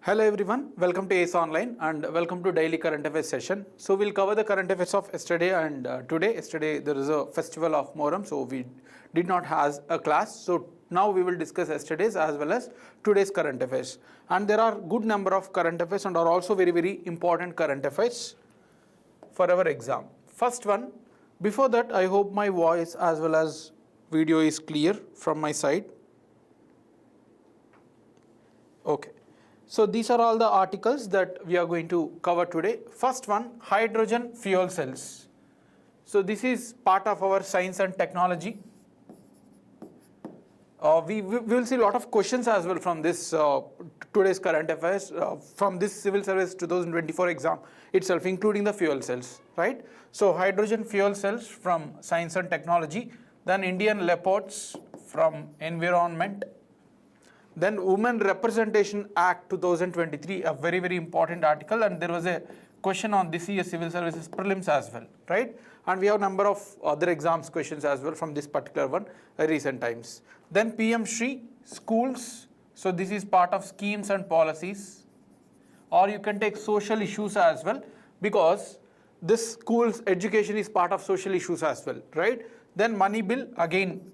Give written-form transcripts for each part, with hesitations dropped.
Hello everyone, welcome to ACE Online and welcome to daily current affairs session. So we'll cover the current affairs of yesterday and today. Yesterday there is a festival of Moram, so we did not have a class. So now we will discuss yesterday's as well as today's current affairs. And there are good number of current affairs and are also very important current affairs for our exam. First one, before that I hope my voice as well as video is clear from my side. Okay. So these are all the articles that we are going to cover today. First one, hydrogen fuel cells. So this is part of our science and technology. We will see a lot of questions as well from this today's current affairs from this civil service 2024 exam itself, including the fuel cells, right? So hydrogen fuel cells from science and technology, then Indian leopards from environment. Then Women Representation Act 2023, a very important article, and there was a question on this year's civil services prelims as well, right? And we have a number of other exams questions as well from this particular one recent times. Then PM Shri, schools, so this is part of schemes and policies, or you can take social issues as well, because this schools education is part of social issues as well, right? Then money bill, again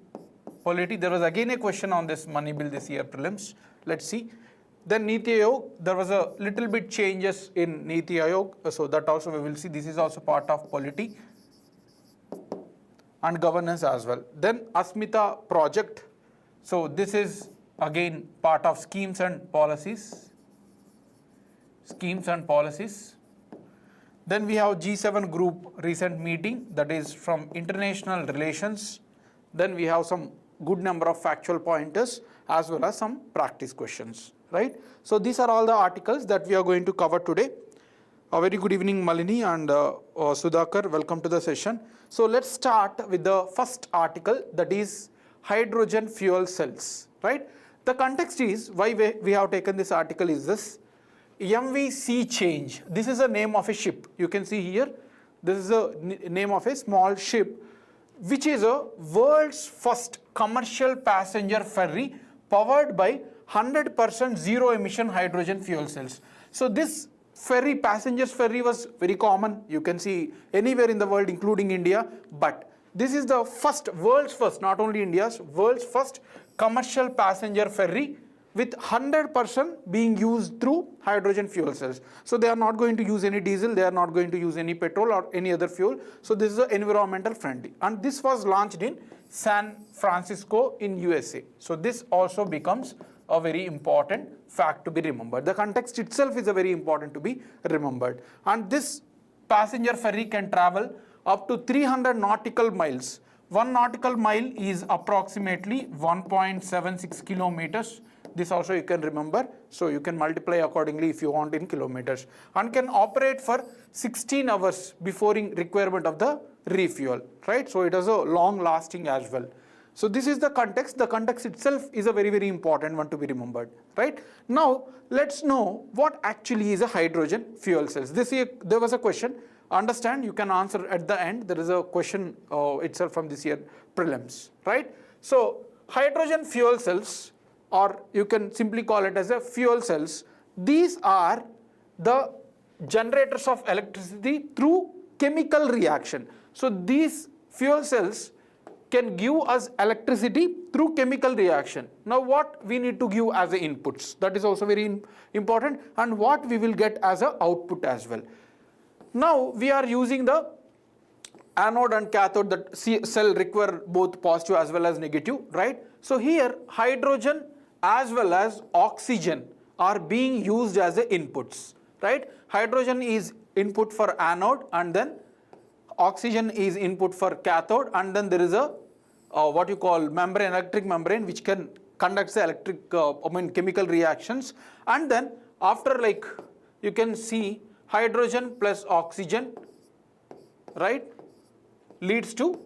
polity. There was again a question on this money bill this year prelims. Let's see. Then Niti Aayog, there was a little bit changes in Niti Aayog, so that also we will see. This is also part of polity and governance as well. Then Asmita project, so this is again part of schemes and policies. Schemes and policies. Then we have G7 group recent meeting, that is from international relations. Then we have some good number of factual pointers as well as some practice questions, right? So these are all the articles that we are going to cover today. A very good evening, Malini and Sudhakar, welcome to the session. So let's start with the first article, that is hydrogen fuel cells, right? The context is why we have taken this article is this. MV Sea Change, this is the name of a ship. You can see here, this is the name of a small ship, which is a world's first commercial passenger ferry powered by 100% zero emission hydrogen fuel cells. So this ferry, passengers ferry, was very common. You can see anywhere in the world, including India, but this is the first, world's first, not only India's, world's first commercial passenger ferry with 100% being used through hydrogen fuel cells. So they are not going to use any diesel, they are not going to use any petrol or any other fuel. So this is environmental friendly. And this was launched in San Francisco in USA. So this also becomes a very important fact to be remembered. The context itself is a very important to be remembered. And this passenger ferry can travel up to 300 nautical miles. 1 nautical mile is approximately 1.76 kilometers. This also you can remember, so you can multiply accordingly if you want in kilometers, and can operate for 16 hours before requirement of the refuel, right? So it is a long lasting as well. So this is the context. The context itself is a very important one to be remembered, right? Now let's know what actually is a hydrogen fuel cells. This year there was a question. Understand, you can answer at the end. There is a question itself from this year prelims, right? So hydrogen fuel cells, or you can simply call it as a fuel cells, these are the generators of electricity through chemical reaction. So these fuel cells can give us electricity through chemical reaction. Now what we need to give as inputs, that is also very important, and what we will get as an output as well. Now we are using the anode and cathode, that cell require both positive as well as negative, right? So here hydrogen as well as oxygen are being used as the inputs, right? Hydrogen is input for anode, and then oxygen is input for cathode, and then there is a what you call membrane, electric membrane, which can conduct the electric chemical reactions. And then after, like, you can see hydrogen plus oxygen, right, leads to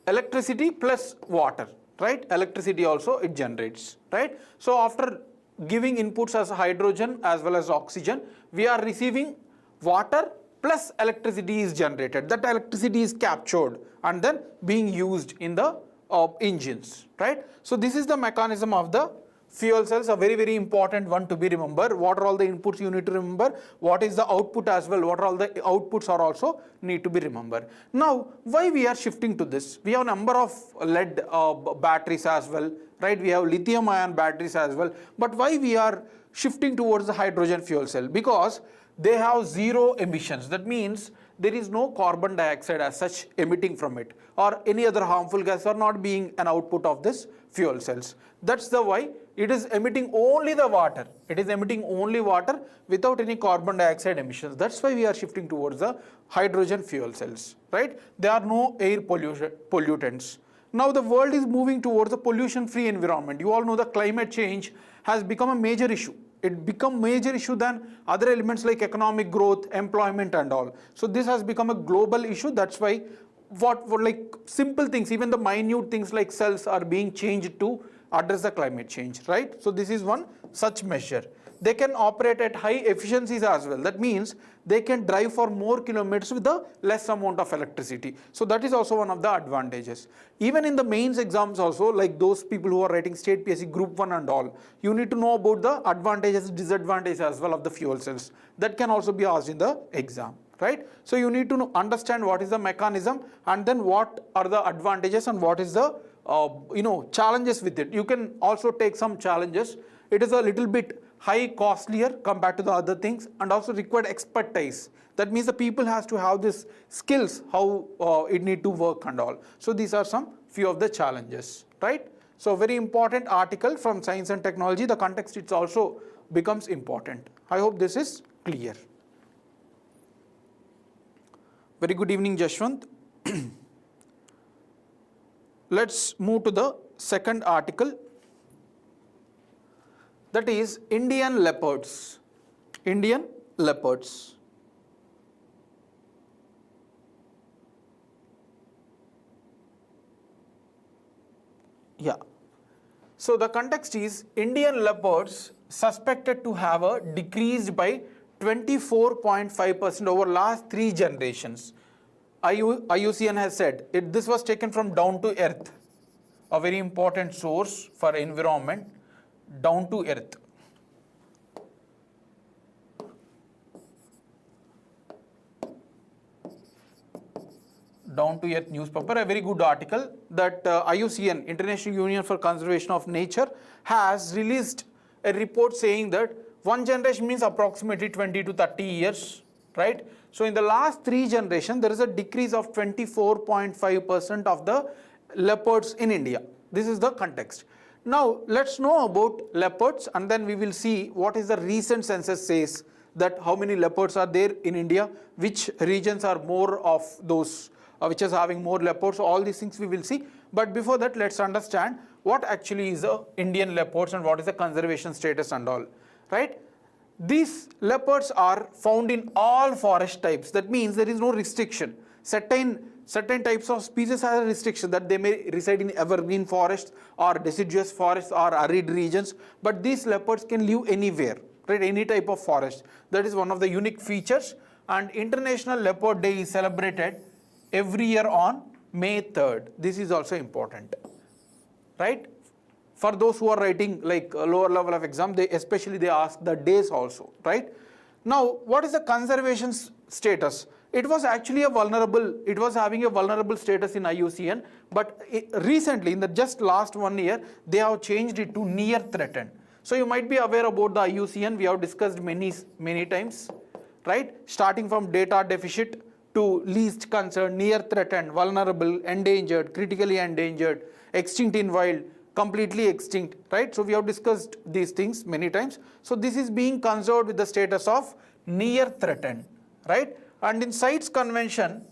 electricity plus water, right? Electricity also it generates, right? So after giving inputs as hydrogen as well as oxygen, we are receiving water plus electricity is generated. That electricity is captured and then being used in the engines, right? So this is the mechanism of the fuel cells, a very, very important one to be remembered. What are all the inputs you need to remember? What is the output as well? What are all the outputs are also need to be remembered. Now, why we are shifting to this? We have a number of lead batteries as well, right? We have lithium ion batteries as well. But why we are shifting towards the hydrogen fuel cell? Because they have zero emissions. That means there is no carbon dioxide as such emitting from it, or any other harmful gas are not being an output of this fuel cells. That's the why it is emitting only the water. It is emitting only water without any carbon dioxide emissions. That's why we are shifting towards the hydrogen fuel cells, right? There are no air pollutants. Now the world is moving towards a pollution-free environment. You all know the climate change has become a major issue. It become major issue than other elements like economic growth, employment and all. So this has become a global issue. That's why what like simple things, even the minute things like cells are being changed to address the climate change, right? So this is one such measure. They can operate at high efficiencies as well. That means they can drive for more kilometers with a less amount of electricity. So that is also one of the advantages. Even in the mains exams also, like those people who are writing state PSC group 1 and all, you need to know about the advantages, disadvantages as well of the fuel cells. That can also be asked in the exam, right? So you need to understand what is the mechanism, and then what are the advantages and what is the challenges with it. You can also take some challenges. It is a little bit high costlier compared to the other things, and also required expertise. That means the people has to have this skills, how it need to work and all. So these are some few of the challenges, right? So very important article from Science and Technology. The context it also becomes important. I hope this is clear. Very good evening, Jashwant. Let's move to the second article. That is Indian leopards. Indian leopards. Yeah. So the context is Indian leopards suspected to have a decreased by 24.5% over last 3 generations. IUCN has said this was taken from Down to Earth, a very important source for environment. Down to Earth. Down to Earth newspaper, a very good article that IUCN, International Union for Conservation of Nature, has released a report saying that one generation means approximately 20 to 30 years, right? So in the last 3 generations, there is a decrease of 24.5% of the leopards in India. This is the context. Now let's know about leopards, and then we will see what is the recent census says, that how many leopards are there in India, which regions are more of those which is having more leopards. All these things we will see. But before that, let's understand what actually is the Indian leopards and what is the conservation status and all, right? These leopards are found in all forest types. That means there is no restriction. Certain types of species have a restriction that they may reside in evergreen forests or deciduous forests or arid regions, but these leopards can live anywhere, right? Any type of forest. That is one of the unique features. And International Leopard Day is celebrated every year on May 3rd. This is also important, right? For those who are writing like a lower level of exam, they ask the days also, right? Now, what is the conservation status? It was actually it was having a vulnerable status in IUCN, but recently, in the just last 1 year, they have changed it to near threatened. So you might be aware about the IUCN, we have discussed many times, right? Starting from data deficit to least concern, near threatened, vulnerable, endangered, critically endangered, extinct in wild, completely extinct, right? So we have discussed these things many times. So this is being conserved with the status of near threatened, right? And in CITES convention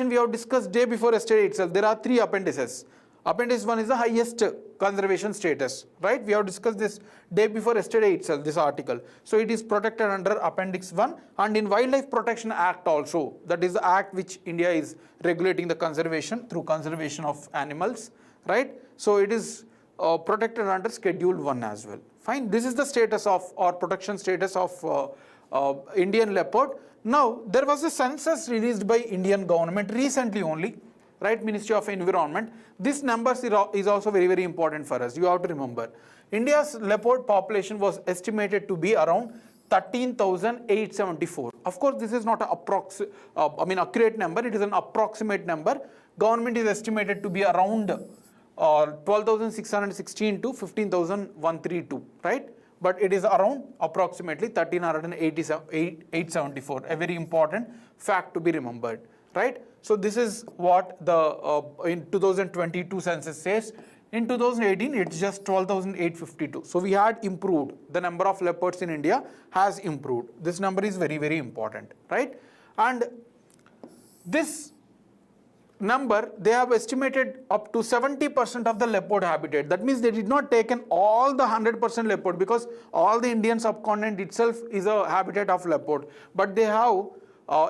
we have discussed day before yesterday itself. There are 3 appendices. Appendix 1 is the highest conservation status, right? We have discussed this day before yesterday itself, this article. So it is protected under Appendix 1, and in Wildlife Protection Act also, that is the act which India is regulating the conservation through conservation of animals, right? So it is protected under Schedule 1 as well. Fine, this is the status of, or protection status of Indian leopard. Now, there was a census released by Indian government recently only, right? Ministry of Environment. This numbers is also very, very important for us. You have to remember. India's leopard population was estimated to be around 13,874. Of course, this is not an accurate number. It is an approximate number. Government is estimated to be around 12,616 to 15,132, right? But it is around approximately 13,874. A very important fact to be remembered, right? So this is what the in 2022 census says. In 2018, it's just 12,852. So we had improved. The number of leopards in India has improved. This number is very, very important, right? And this number, they have estimated up to 70% of the leopard habitat. That means they did not take in all the 100% leopard, because all the Indian subcontinent itself is a habitat of leopard. But they have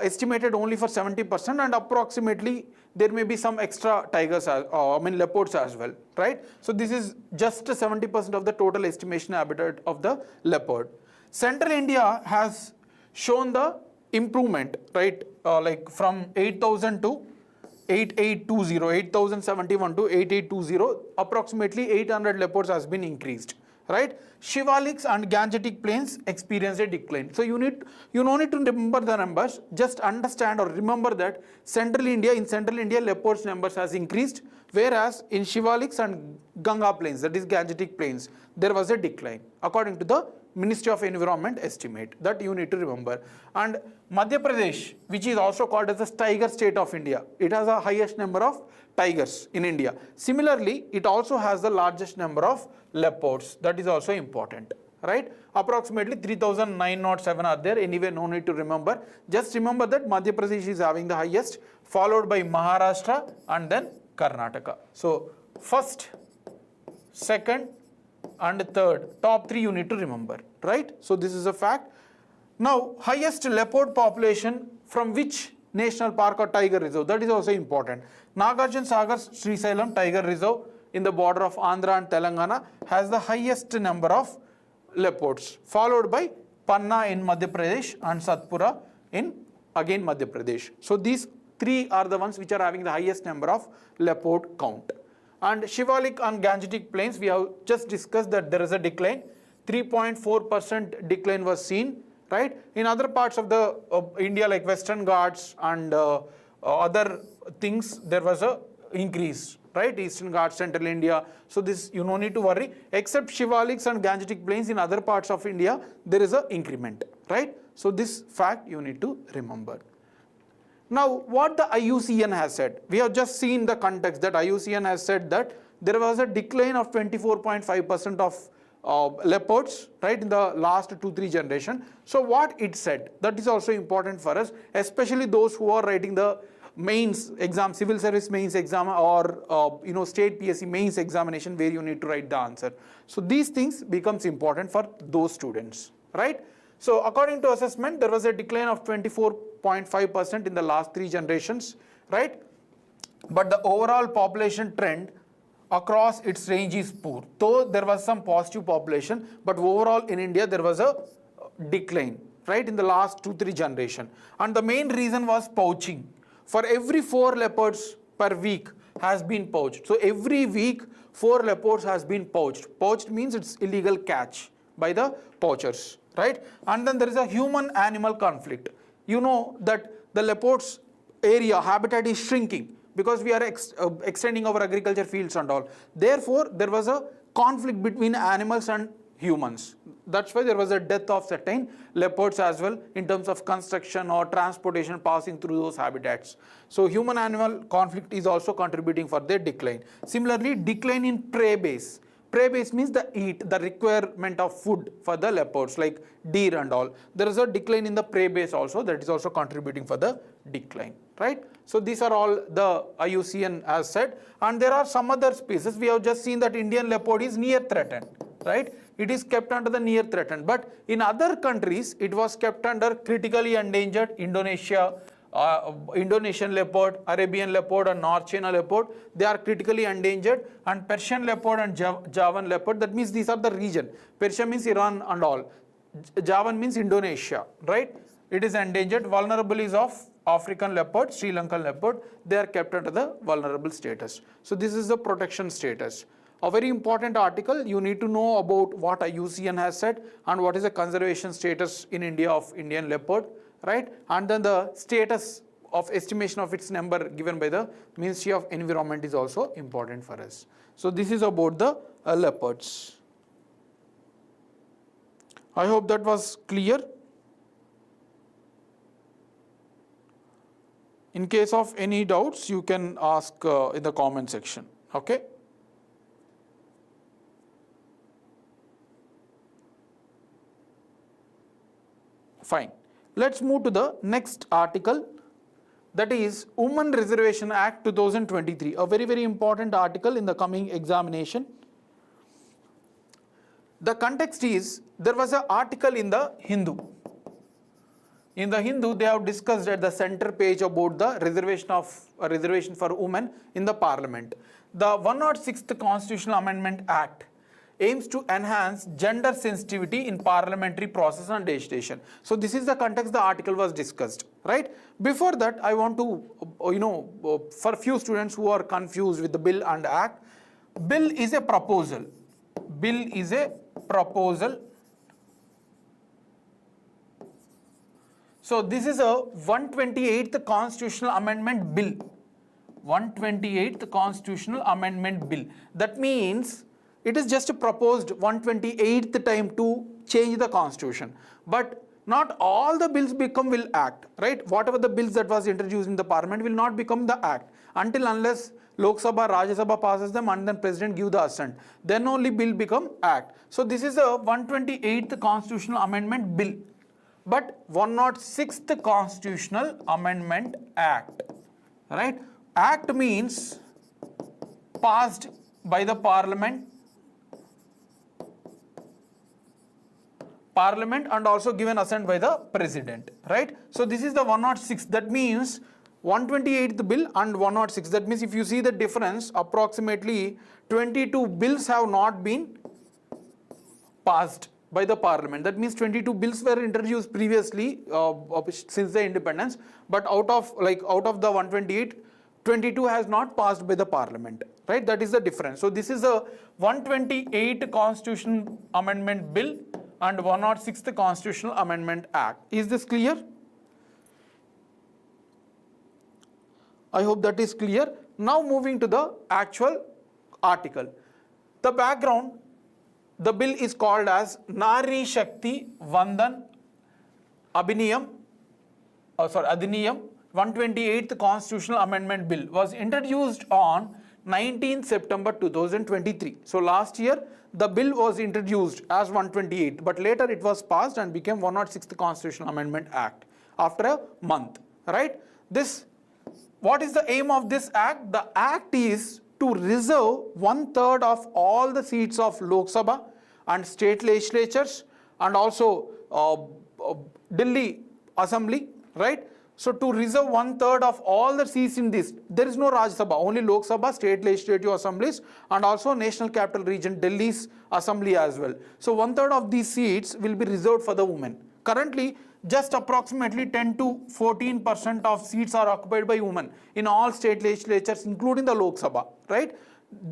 estimated only for 70%, and approximately there may be some extra tigers, leopards as well, right? So this is just 70% of the total estimation habitat of the leopard. Central India has shown the improvement, right? Like from 8,000 to 8,071 to 8820, approximately 800 leopards has been increased, right? Shivaliks and Gangetic plains experienced a decline. So you no need to remember the numbers, just understand or remember that in Central India leopards numbers has increased, whereas in Shivaliks and Ganga plains, that is Gangetic plains, there was a decline according to the Ministry of Environment estimate. That you need to remember. And Madhya Pradesh, which is also called as the tiger state of India, it has the highest number of tigers in India. Similarly, it also has the largest number of leopards. That is also important, right? Approximately 3,907 are there. Anyway, no need to remember. Just remember that Madhya Pradesh is having the highest, followed by Maharashtra and then Karnataka. So first, second, and third, top three you need to remember, right? So this is a fact. Now, highest leopard population from which national park or tiger reserve? That is also important. Nagarjuna Sagar Srisailam Tiger Reserve in the border of Andhra and Telangana has the highest number of leopards, followed by Panna in Madhya Pradesh and Satpura in again Madhya Pradesh. So these three are the ones which are having the highest number of leopard count. And Shivalik and Gangetic plains, we have just discussed that there is a decline. 3.4% decline was seen, right? In other parts of the India, like Western Ghats and other things, there was a increase, right? Eastern Ghats, Central India. So this you no need to worry. Except Shivaliks and Gangetic plains in other parts of India, there is a increment, right? So this fact you need to remember. Now, what the IUCN has said, we have just seen the context that IUCN has said that there was a decline of 24.5% of leopards, right, in the last 2-3 generation. So what it said, that is also important for us, especially those who are writing the mains exam, civil service mains exam, or state PSC mains examination, where you need to write the answer. So these things becomes important for those students, right? So according to assessment, there was a decline of 24.5% in the last 3 generations, right? But the overall population trend across its range is poor. Though there was some positive population, but overall in India there was a decline, right, in the last 2-3 generations. And the main reason was poaching. For every 4 leopards per week has been poached. So every week 4 leopards has been poached. Poached means it's illegal catch by the poachers, right? And then there is a human-animal conflict. You know that the leopards area habitat is shrinking because we are extending our agriculture fields and all. Therefore, there was a conflict between animals and humans. That's why there was a death of certain leopards as well in terms of construction or transportation passing through those habitats. So human-animal conflict is also contributing for their decline. Similarly, decline in prey base. Prey base means the requirement of food for the leopards like deer and all. There is a decline in the prey base also, that is also contributing for the decline, right? So these are all the IUCN has said. And there are some other species. We have just seen that Indian leopard is near threatened, right? It is kept under the near threatened. But in other countries, it was kept under critically endangered. Indonesia, Indonesian leopard, Arabian leopard and North China leopard, they are critically endangered, and Persian leopard and Javan leopard, that means these are the region. Persia means Iran and all. Javan means Indonesia, right? It is endangered. Vulnerable is of African leopard, Sri Lankan leopard, they are kept under the vulnerable status. So this is the protection status. A very important article, you need to know about what IUCN has said and what is the conservation status in India of Indian leopard, right? And then the status of estimation of its number given by the Ministry of Environment is also important for us. So this is about the leopards. I hope that was clear. In case of any doubts, you can ask in the comment section, okay? Fine. Let's move to the next article, that is Women Reservation Act 2023, a very, very important article in the coming examination. The context is, there was an article in the Hindu. In the Hindu, they have discussed at the center page about the reservation for women in the parliament. The 106th Constitutional Amendment Act aims to enhance gender sensitivity in parliamentary process and legislation. So this is the context the article was discussed, right? Before that, I want to, for few students who are confused with the bill and act, bill is a proposal. Bill is a proposal. So this is a 128th Constitutional Amendment Bill. 128th Constitutional Amendment Bill. That means it is just proposed 128th time to change the constitution. But not all the bills will act, right? Whatever the bills that was introduced in the parliament will not become the act until unless Lok Sabha, Rajya Sabha passes them and then president give the assent. Then only bill become act. So this is a 128th Constitutional Amendment Bill. But 106th Constitutional Amendment Act, right? Act means passed by the parliament and also given assent by the president, right? So this is the 106. That means 128th bill and 106. That means if you see the difference, approximately 22 bills have not been passed by the parliament. That means 22 bills were introduced previously since the independence, but out of the 128, 22 has not passed by the parliament, right? That is the difference. So this is a 128 Constitutional Amendment Bill and 106th Constitutional Amendment Act. Is this clear? I hope that is clear. Now moving to the actual article. The background, the bill is called as Nari Shakti Vandan Adhiniyam, 128th Constitutional Amendment Bill was introduced on 19th September 2023. So last year the bill was introduced as 128th, but later it was passed and became 106th Constitutional Amendment Act after a month, right? What is the aim of this act? The act is to reserve 1/3 of all the seats of Lok Sabha and state legislatures and also Delhi Assembly, right? So to reserve 1/3 of all the seats in this, there is no Rajya Sabha, only Lok Sabha, state legislative assemblies and also National Capital Region, Delhi's assembly as well. So 1/3 of these seats will be reserved for the women. Currently, just approximately 10 to 14% of seats are occupied by women in all state legislatures, including the Lok Sabha, right?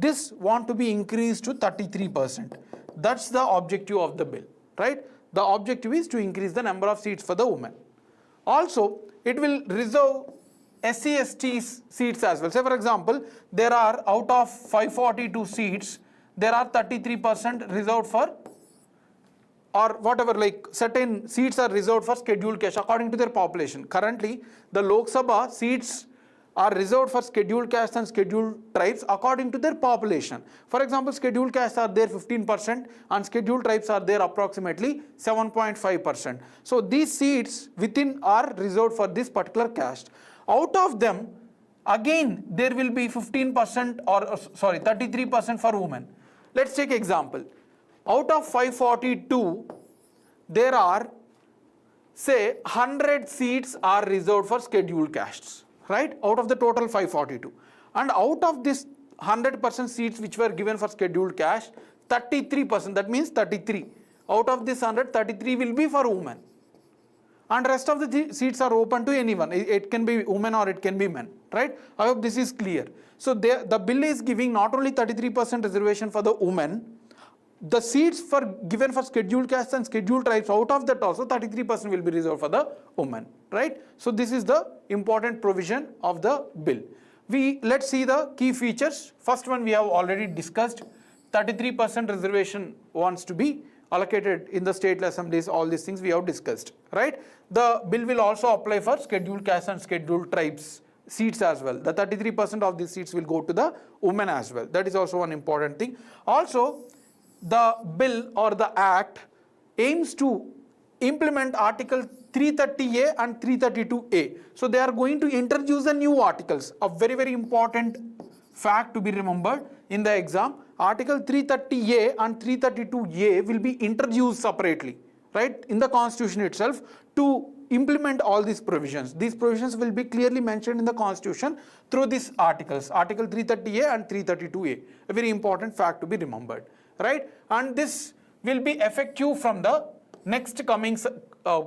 This want to be increased to 33%. That's the objective of the bill, right? The objective is to increase the number of seats for the women. Also, it will reserve SC/ST seats as well. Say for example, there are out of 542 seats, there are 33% reserved for, or whatever, like certain seats are reserved for scheduled caste according to their population. Currently, the Lok Sabha seats are reserved for scheduled castes and scheduled tribes according to their population. For example, scheduled castes are there 15% and scheduled tribes are there approximately 7.5%. So these seats within are reserved for this particular caste. Out of them, again there will be 15% or 33% for women. Let's take example. Out of 542, there are, say, 100 seats are reserved for scheduled castes. Right, out of the total 542, and out of this 100% seats which were given for scheduled caste, 33%, that means 33 out of this 100, 33 will be for women. and rest of the seats are open to anyone. It can be women or it can be men, right? I hope this is clear. So the bill is giving not only 33% reservation for the women, the seats given for scheduled castes and scheduled tribes, out of that also 33% will be reserved for the women, right? So this is the important provision of the bill. Let's see the key features. First one we have already discussed. 33% reservation wants to be allocated in the state assemblies. All these things we have discussed, right? The bill will also apply for scheduled castes and scheduled tribes seats as well. The 33% of these seats will go to the women as well. That is also one important thing. Also, the bill or the act aims to implement Article 330A and 332A. So they are going to introduce the new articles. A very, very important fact to be remembered in the exam. Article 330A and 332A will be introduced separately, right, in the Constitution itself to implement all these provisions. These provisions will be clearly mentioned in the Constitution through these articles, Article 330A and 332A. A very important fact to be remembered, right? And this will be effective from the next coming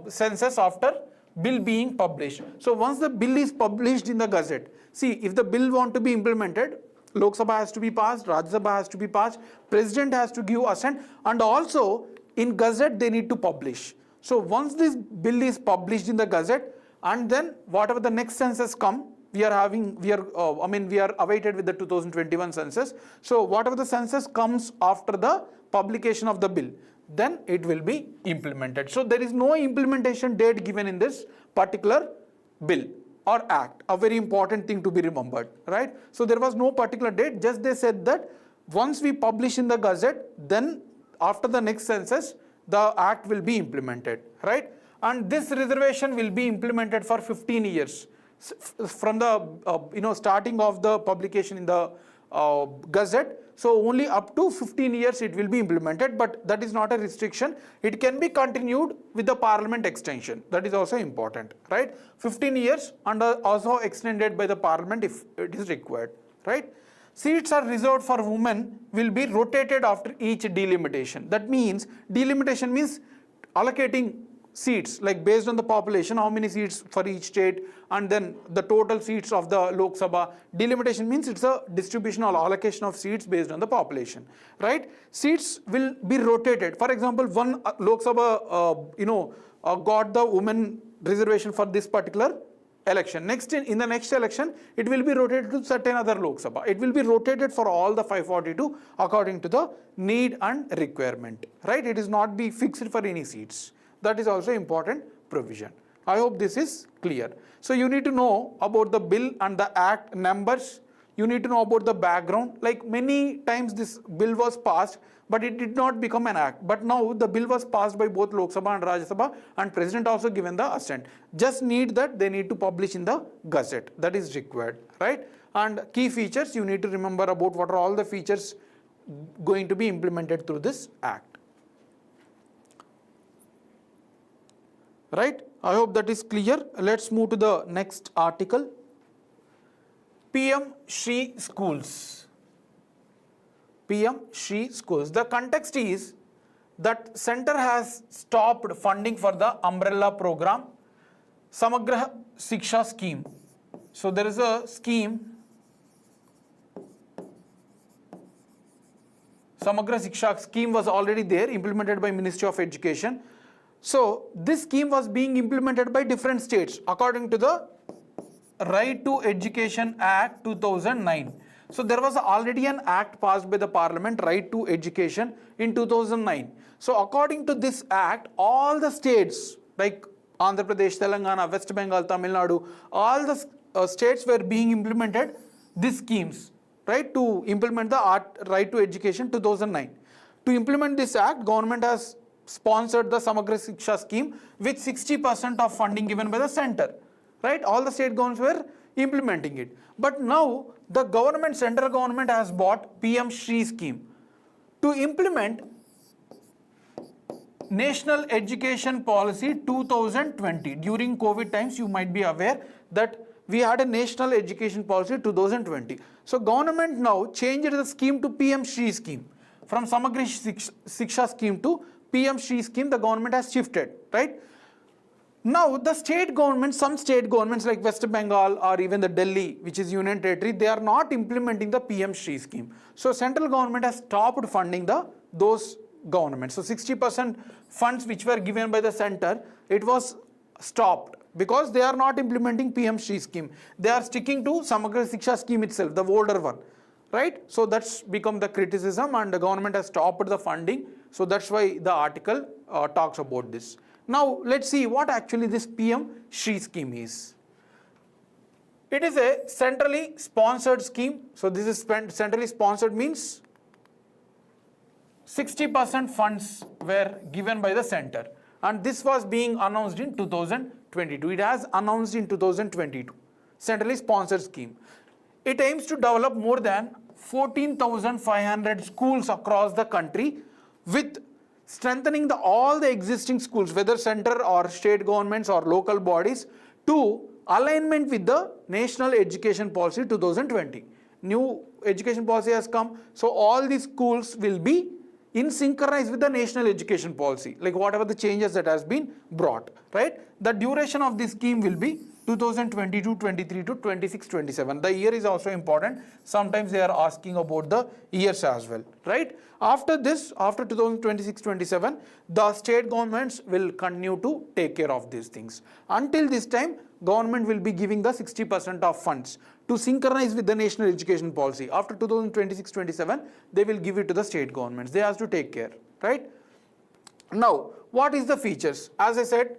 census after bill being published. So once the bill is published in the Gazette, see, if the bill want to be implemented, Lok Sabha has to be passed, Rajya Sabha has to be passed, President has to give assent, and also in Gazette they need to publish. So once this bill is published in the Gazette, and then whatever the next census come, we are awaited with the 2021 census. So whatever the census comes after the publication of the bill, then it will be implemented. So there is no implementation date given in this particular bill or act. A very important thing to be remembered, right? So there was no particular date, just they said that once we publish in the Gazette, then after the next census, the act will be implemented, right? And this reservation will be implemented for 15 years from the starting of the publication in the Gazette. So only up to 15 years it will be implemented, but that is not a restriction. It can be continued with the Parliament extension. That is also important, right? 15 years and also extended by the Parliament if it is required, right? Seats are reserved for women will be rotated after each delimitation. That means delimitation means allocating seats, like based on the population, how many seats for each state, and then the total seats of the Lok Sabha. Delimitation means it's a distribution or allocation of seats based on the population, right? Seats will be rotated. For example, one Lok Sabha, got the women reservation for this particular election. Next, in the next election, it will be rotated to certain other Lok Sabha. It will be rotated for all the 542 according to the need and requirement, right? It is not be fixed for any seats. That is also important provision. I hope this is clear. So you need to know about the bill and the act numbers. You need to know about the background. Like many times this bill was passed, but it did not become an act. But now the bill was passed by both Lok Sabha and Rajya Sabha, and President also given the assent. Just need that they need to publish in the Gazette. That is required, right? And key features, you need to remember about what are all the features going to be implemented through this act. Right? I hope that is clear. Let's move to the next article. PM Shri Schools. PM Shri Schools. The context is that center has stopped funding for the umbrella program, Samagra Shiksha scheme. So there is a scheme, Samagra Shiksha scheme was already there, implemented by Ministry of Education. So this scheme was being implemented by different states according to the Right to Education Act 2009. So there was already an act passed by the Parliament, Right to Education, in 2009. So according to this act, all the states like Andhra Pradesh, Telangana, West Bengal, Tamil Nadu, all the states were being implemented these schemes, right, to implement the Right to Education 2009. To implement this act, government has sponsored the Samagra Shiksha scheme with 60% of funding given by the center, right? All the state governments were implementing it. But now the government, central government has bought PM Shri scheme to implement National Education Policy 2020. During COVID times, you might be aware that we had a National Education Policy 2020. So government now changed the scheme to PM Shri scheme. From Samagra Shiksha scheme to PM Shri scheme, the government has shifted, right? Now the state governments, some state governments like West Bengal or even the Delhi, which is Union Territory, they are not implementing the PM Shri scheme. So central government has stopped funding those governments. So 60% funds which were given by the center, it was stopped because they are not implementing PM Shri scheme. They are sticking to Samagra Shiksha scheme itself, the older one, right? So that's become the criticism, and the government has stopped the funding. So that's why the article talks about this. Now let's see what actually this PM Shri scheme is. It is a centrally sponsored scheme. So this is centrally sponsored means 60% funds were given by the center, and this was being announced in 2022. It has announced in 2022. Centrally sponsored scheme. It aims to develop more than 14,500 schools across the country, with strengthening all the existing schools, whether center or state governments or local bodies, to alignment with the National Education Policy 2020. New education policy has come, so all these schools will be in synchronized with the National Education Policy, like whatever the changes that has been brought, right? The duration of this scheme will be 2022-23 to 26-27. The year is also important. Sometimes they are asking about the years as well, right? After this, after 2026-27, the state governments will continue to take care of these things. Until this time, government will be giving the 60% of funds to synchronize with the National Education Policy. After 2026-27, they will give it to the state governments. They have to take care, right? Now, what is the features? As I said,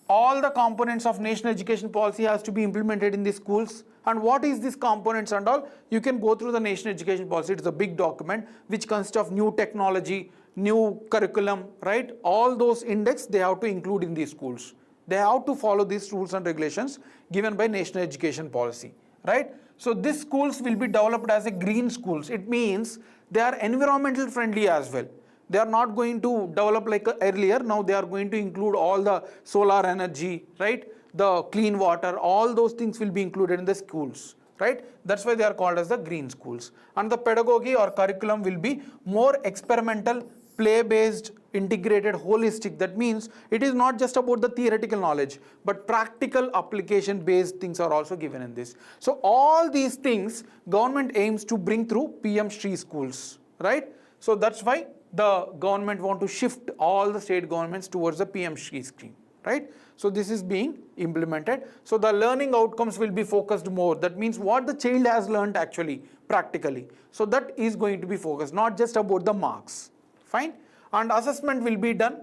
all the components of National Education Policy has to be implemented in the schools. And what is these components and all? You can go through the National Education Policy. It's a big document which consists of new technology, new curriculum, right? All those index they have to include in these schools. They have to follow these rules and regulations given by National Education Policy, right? So these schools will be developed as a green schools. It means they are environmental friendly as well. They are not going to develop like earlier. Now they are going to include all the solar energy, right? The clean water, all those things will be included in the schools, right? That's why they are called as the green schools. And the pedagogy or curriculum will be more experimental, play-based, integrated, holistic. That means it is not just about the theoretical knowledge, but practical application-based things are also given in this. So all these things government aims to bring through PM Shri schools, right? So that's why the government want to shift all the state governments towards the PM Shri scheme, right? So this is being implemented. So the learning outcomes will be focused more. That means what the child has learned actually practically. So that is going to be focused, not just about the marks. Fine. And assessment will be done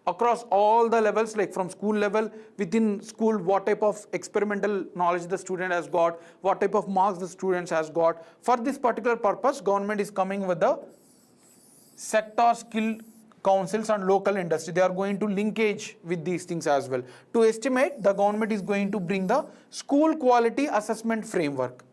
across all the levels, like from school level, within school, what type of experimental knowledge the student has got, what type of marks the students has got. For this particular purpose, government is coming with the sector skill councils and local industry. They are going to linkage with these things as well. To estimate, the government is going to bring the school quality assessment framework.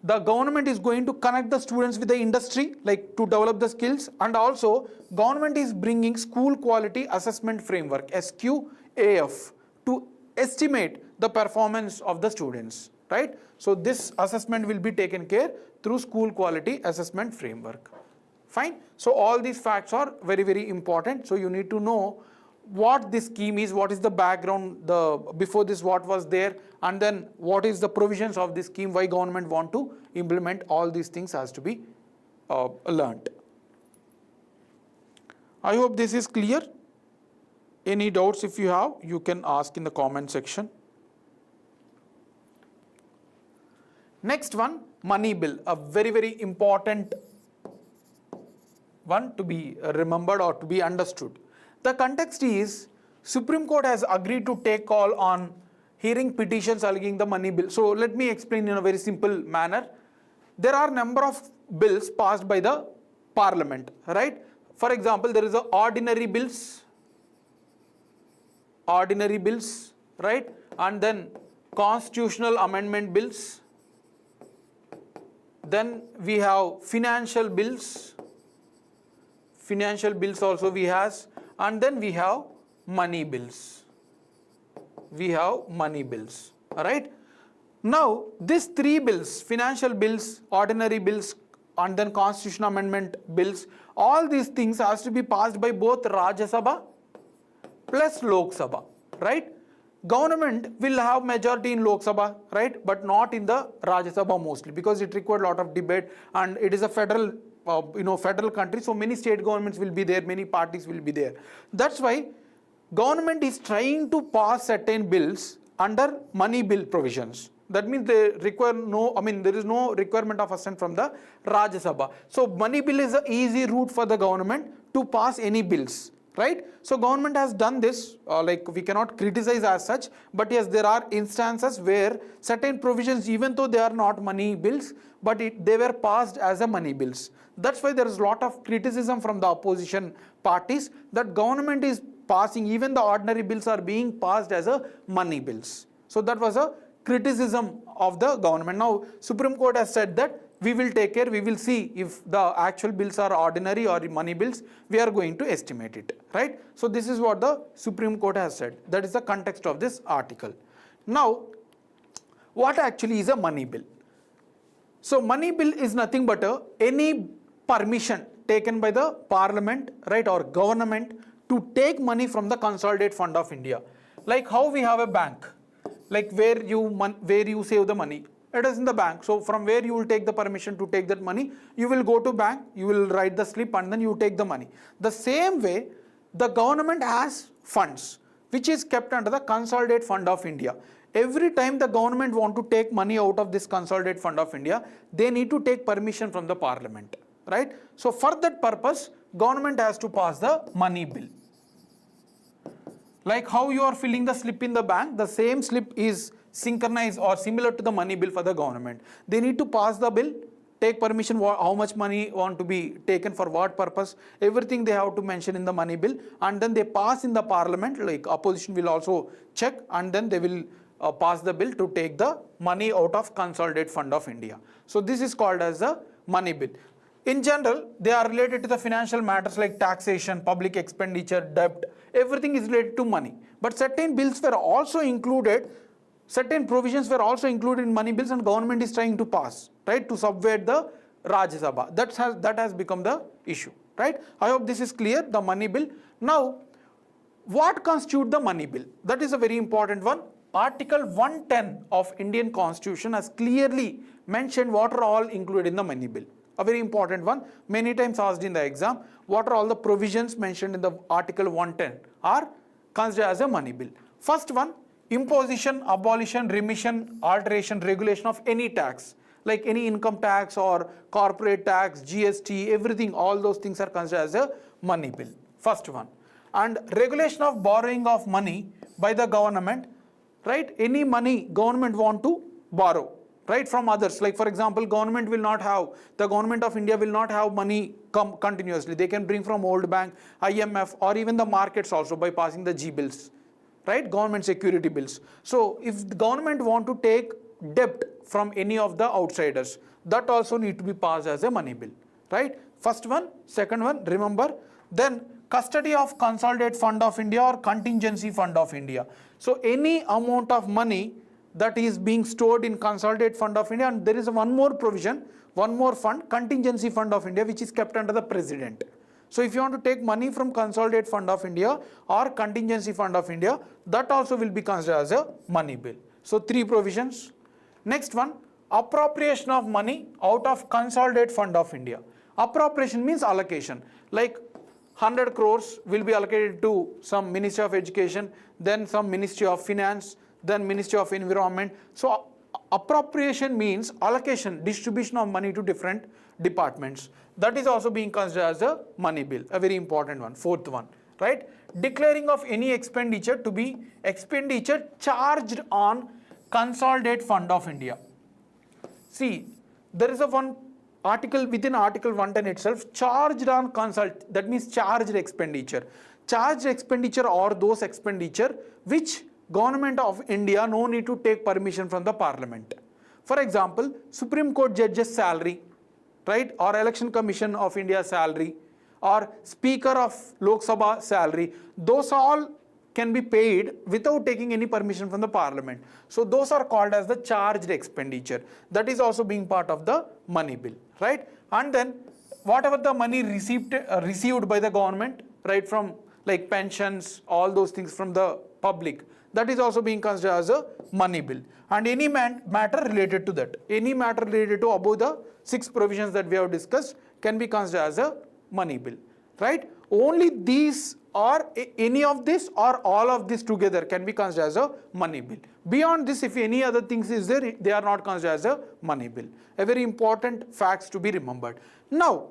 The government is going to connect the students with the industry, like to develop the skills, and also government is bringing school quality assessment framework, SQAF, to estimate the performance of the students, right? So this assessment will be taken care through school quality assessment framework. Fine. So all these facts are very, very important. So you need to know what this scheme is, what is the background, before this what was there, and then what is the provisions of this scheme, why government want to implement all these things has to be learnt. I hope this is clear. Any doubts if you have, you can ask in the comment section. Next one, money bill, a very, very important one to be remembered or to be understood. The context is Supreme Court has agreed to take call on hearing petitions alleging the money bill. So let me explain in a very simple manner. There are number of bills passed by the parliament, right? For example, there is a ordinary bills, right? And then constitutional amendment bills. Then we have financial bills also we has, and then we have money bills. All right. Now these three bills, financial bills, ordinary bills, and then constitution amendment bills, all these things has to be passed by both Rajya Sabha plus Lok Sabha, right? Government will have majority in Lok Sabha, right? But not in the Rajya Sabha mostly, because it required a lot of debate, and it is a federal, federal country. So many state governments will be there, many parties will be there. That's why government is trying to pass certain bills under money bill provisions. That means they require there is no requirement of assent from the Rajya Sabha. So money bill is an easy route for the government to pass any bills, right? So government has done this, we cannot criticize as such, but yes, there are instances where certain provisions, even though they are not money bills, but they were passed as a money bills. That's why there is a lot of criticism from the opposition parties that government is passing, even the ordinary bills are being passed as a money bills. So that was a criticism of the government. Now Supreme Court has said that we will take care, we will see if the actual bills are ordinary or money bills, we are going to estimate it, right? So this is what the Supreme Court has said. That is the context of this article. Now, what actually is a money bill? So money bill is nothing but any permission taken by the parliament, right, or government to take money from the consolidated fund of India. Like how we have a bank, like where you save the money, it is in the bank. So from where you will take the permission to take that money, you will go to bank, you will write the slip, and then you take the money. The same way, the government has funds which is kept under the consolidated fund of India. Every time the government want to take money out of this consolidated fund of India, they need to take permission from the parliament, right? So for that purpose, government has to pass the money bill. Like how you are filling the slip in the bank, the same slip is synchronized or similar to the money bill for the government. They need to pass the bill, take permission, how much money want to be taken for what purpose, everything they have to mention in the money bill, and then they pass in the parliament, like opposition will also check, and then they will pass the bill to take the money out of consolidated fund of India. So this is called as the money bill. In general, they are related to the financial matters like taxation, public expenditure, debt, everything is related to money. But certain bills were also included, certain provisions were also included in money bills, and government is trying to pass, right, to subvert the Rajya Sabha. That has become the issue, right? I hope this is clear, the money bill. Now, what constitutes the money bill? That is a very important one. Article 110 of Indian Constitution has clearly mentioned what are all included in the money bill. A very important one, many times asked in the exam, what are all the provisions mentioned in the Article 110 are considered as a money bill. First one, imposition, abolition, remission, alteration, regulation of any tax, like any income tax or corporate tax, GST, everything, all those things are considered as a money bill. First one. And regulation of borrowing of money by the government, right? Any money government want to borrow, right, from others. Like for example, the government of India will not have money come continuously. They can bring from World Bank, IMF, or even the markets also by passing the G bills, right, government security bills. So if the government want to take debt from any of the outsiders, that also need to be passed as a money bill, right? First one. Second one, remember, then custody of consolidated fund of India or contingency fund of India. So any amount of money that is being stored in consolidated fund of India, and there is one more provision, one more fund, contingency fund of India, which is kept under the president. So if you want to take money from consolidated fund of India or contingency fund of India, that also will be considered as a money bill. So three provisions. Next one, appropriation of money out of consolidated fund of India. Appropriation means allocation, like 100 crores will be allocated to some Ministry of Education, then some Ministry of Finance, then Ministry of Environment. So appropriation means allocation, distribution of money to different departments. That is also being considered as a money bill, a very important one. Fourth one, right? Declaring of any expenditure to be expenditure charged on consolidated fund of India. See, there is a one article within Article 110 itself, charged on that means charged expenditure. Charged expenditure or those expenditure which Government of India no need to take permission from the parliament. For example, Supreme Court judge's salary, right, or Election Commission of India salary, or Speaker of Lok Sabha salary, those all can be paid without taking any permission from the parliament. So those are called as the charged expenditure. That is also being part of the money bill, right? And then whatever the money received by the government, right, from like pensions, all those things from the public, that is also being considered as a money bill. And any matter related to that, any matter related to above the 6 provisions that we have discussed can be considered as a money bill, right? Only these or any of this or all of this together can be considered as a money bill. Beyond this, if any other things is there, they are not considered as a money bill. A very important facts to be remembered. Now,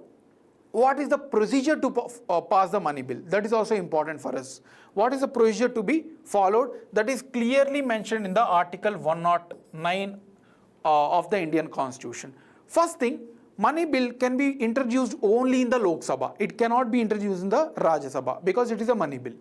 what is the procedure to pass the money bill? That is also important for us. What is the procedure to be followed? That is clearly mentioned in the Article 109 of the Indian Constitution. First thing, money bill can be introduced only in the Lok Sabha. It cannot be introduced in the Rajya Sabha because it is a money bill.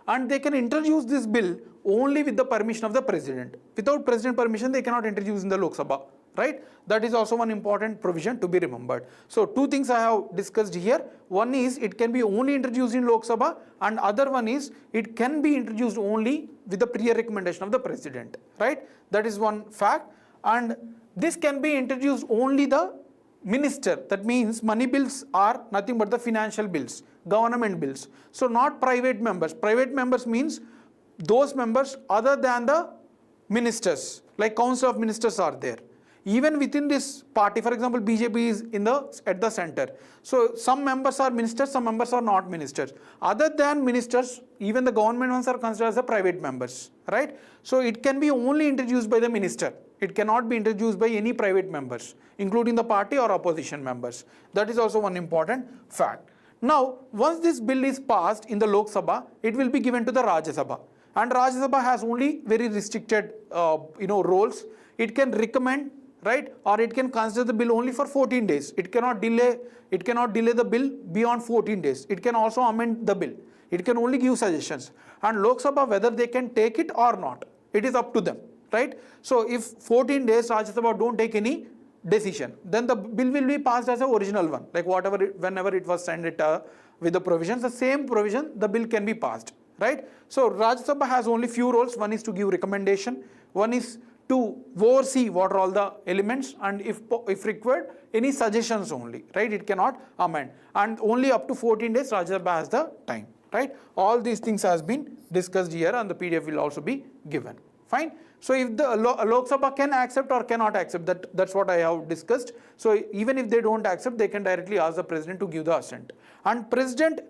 And they can introduce this bill only with the permission of the president. Without president permission, they cannot introduce in the Lok Sabha, right? That is also one important provision to be remembered. So 2 things I have discussed here. One is it can be only introduced in Lok Sabha, and other one is it can be introduced only with the prior recommendation of the president, right? That is one fact. And this can be introduced only the minister. That means money bills are nothing but the financial bills, government bills. So not private members. Private members means those members other than the ministers, like council of ministers are there. Even within this party, for example, BJP is at the center. So some members are ministers, some members are not ministers. Other than ministers, even the government ones are considered as the private members, right? So it can be only introduced by the minister. It cannot be introduced by any private members, including the party or opposition members. That is also one important fact. Now, once this bill is passed in the Lok Sabha, it will be given to the Rajya Sabha. And Rajya Sabha has only very restricted roles. It can recommend, right, or it can consider the bill only for 14 days. It cannot delay the bill beyond 14 days. It can also amend the bill. It can only give suggestions. And Lok Sabha, whether they can take it or not, it is up to them, right? So if 14 days Rajya Sabha don't take any decision, then the bill will be passed as an original one, like whenever it was sent with the provisions, the same provision, the bill can be passed, right? So Rajya Sabha has only few roles. One is to give recommendation, one is to oversee what are all the elements, and if required, any suggestions only, right? It cannot amend, and only up to 14 days Rajya Sabha has the time, right? All these things has been discussed here, and the PDF will also be given. Fine. So if the Lok Sabha can accept or cannot accept, that's what I have discussed. So even if they don't accept, they can directly ask the president to give the assent. And president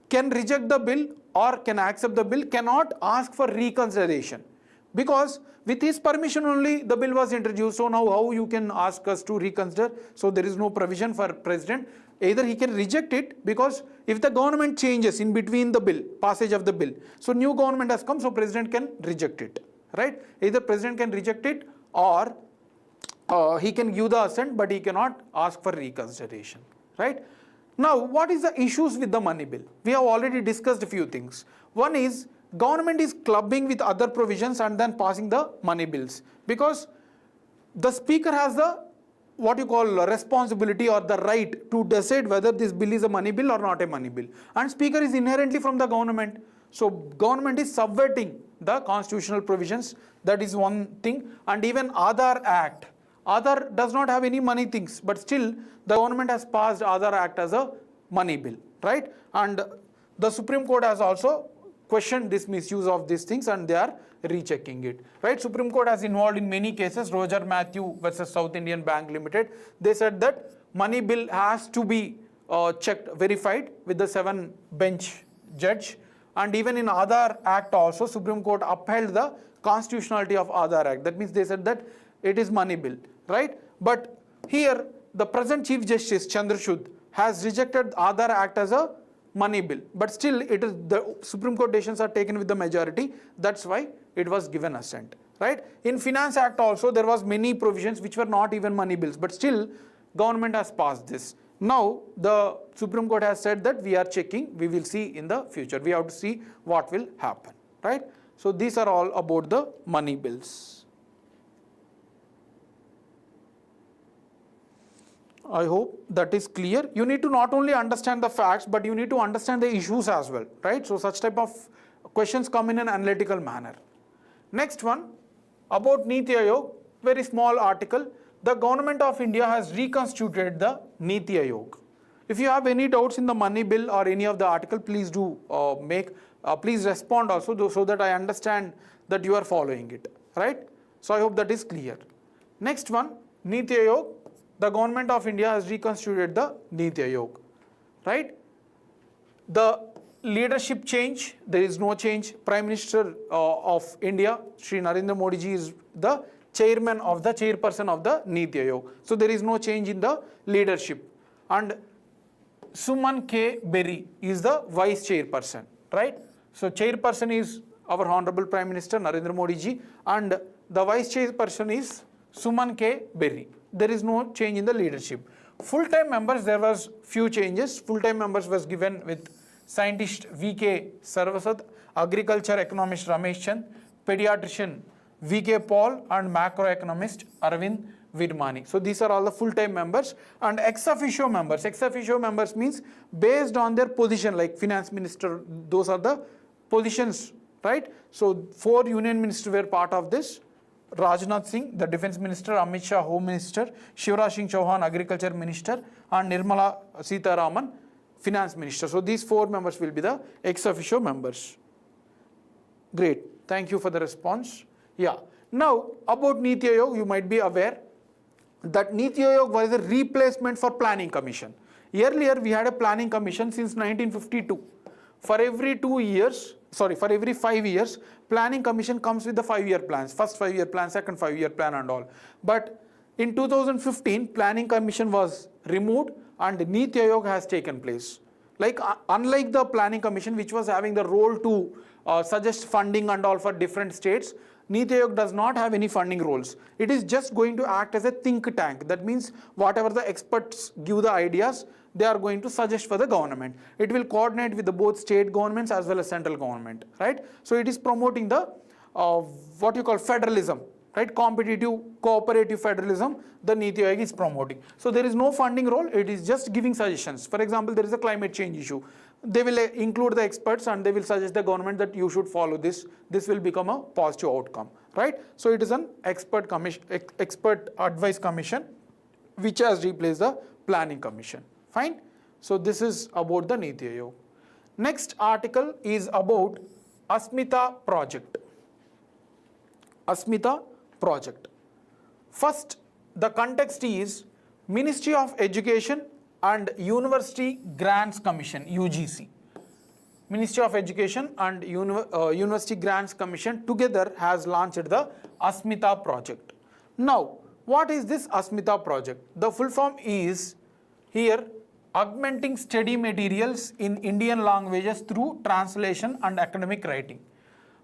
can reject the bill or can accept the bill, cannot ask for reconsideration. Because with his permission only the bill was introduced. So now how you can ask us to reconsider? So there is no provision for president. Either he can reject it, because if the government changes in between the bill, passage of the bill, so new government has come, so president can reject it. Right? Either president can reject it or he can give the assent, but he cannot ask for reconsideration. Right? Now, what is the issues with the money bill? We have already discussed a few things. One is government is clubbing with other provisions and then passing the money bills, because the speaker has the what you call responsibility or the right to decide whether this bill is a money bill or not a money bill. And speaker is inherently from the government. So government is subverting the constitutional provisions. That is one thing. And even Aadhaar Act. Aadhaar does not have any money things, but still the government has passed Aadhaar Act as a money bill, right? And the Supreme Court has also questioned this misuse of these things, and they are rechecking it, right? Supreme Court has involved in many cases. Roger Matthew versus South Indian Bank Limited. They said that money bill has to be checked, verified with the 7-bench judge. And even in Aadhaar Act also, Supreme Court upheld the constitutionality of Aadhaar Act. That means they said that it is money bill, right? But here, the present Chief Justice, Chandra Shekhar, has rejected Aadhaar Act as a money bill. But still, it is the Supreme Court decisions are taken with the majority. That's why it was given assent, right? In Finance Act also, there was many provisions which were not even money bills. But still, government has passed this. Now, the Supreme Court has said that we are checking, we will see in the future. We have to see what will happen, right? So, these are all about the money bills. I hope that is clear. You need to not only understand the facts, but you need to understand the issues as well, right? So, such type of questions come in an analytical manner. Next one, about Niti Aayog, very small article. The government of India has reconstituted the Niti Aayog. If you have any doubts in the money bill or any of the article, please do please respond also so that I understand that you are following it, right? So I hope that is clear. Next one, Niti Aayog. The government of India has reconstituted the Niti Aayog, right? The leadership change, there is no change. Prime Minister of India, Shri Narendra Modi ji, is the chairperson of the Niti Aayog. So there is no change in the leadership. And Suman K. Berry is the vice chairperson, right? So chairperson is our Honorable Prime Minister Narendra Modi ji, and the vice chairperson is Suman K. Berry. There is no change in the leadership. Full-time members, there was few changes. Full-time members was given with scientist V.K. Sarvasat, agriculture economist Ramesh Chand, pediatrician V.K. Paul, and macroeconomist Arvind Virmani. So these are all the full-time members. And ex officio members. Ex officio members means based on their position, like finance minister, those are the positions, right? So 4 union ministers were part of this. Rajnath Singh, the defense minister, Amit Shah, home minister, Shivraj Singh Chauhan, agriculture minister, and Nirmala Sitharaman, finance minister. So these 4 members will be the ex officio members. Great. Thank you for the response. Yeah. Now, about Niti Aayog, you might be aware that Niti Aayog was a replacement for Planning Commission. Earlier, we had a Planning Commission since 1952. For every 5 years, Planning Commission comes with the 5-year plans. First 5-year plan, second 5-year plan and all. But in 2015, Planning Commission was removed and Niti Aayog has taken place. Like unlike the Planning Commission, which was having the role to suggest funding and all for different states, Niti Aayog does not have any funding roles. It is just going to act as a think tank. That means whatever the experts give the ideas, they are going to suggest for the government. It will coordinate with the both state governments as well as central government, right? So it is promoting the what you call federalism, right? Competitive, cooperative federalism, the Niti Aayog is promoting. So there is no funding role, it is just giving suggestions. For example, there is a climate change issue. They will include the experts and they will suggest the government that you should follow this. This will become a positive outcome, right? So it is an expert advice commission which has replaced the Planning Commission. Fine. So this is about the Niti Aayog. Next article is about Asmita project. Asmita project. First, the context is Ministry of Education and University Grants Commission, UGC. Ministry of Education and University Grants Commission together has launched the Asmita project. Now, what is this Asmita project? The full form is here augmenting study materials in Indian languages through translation and academic writing.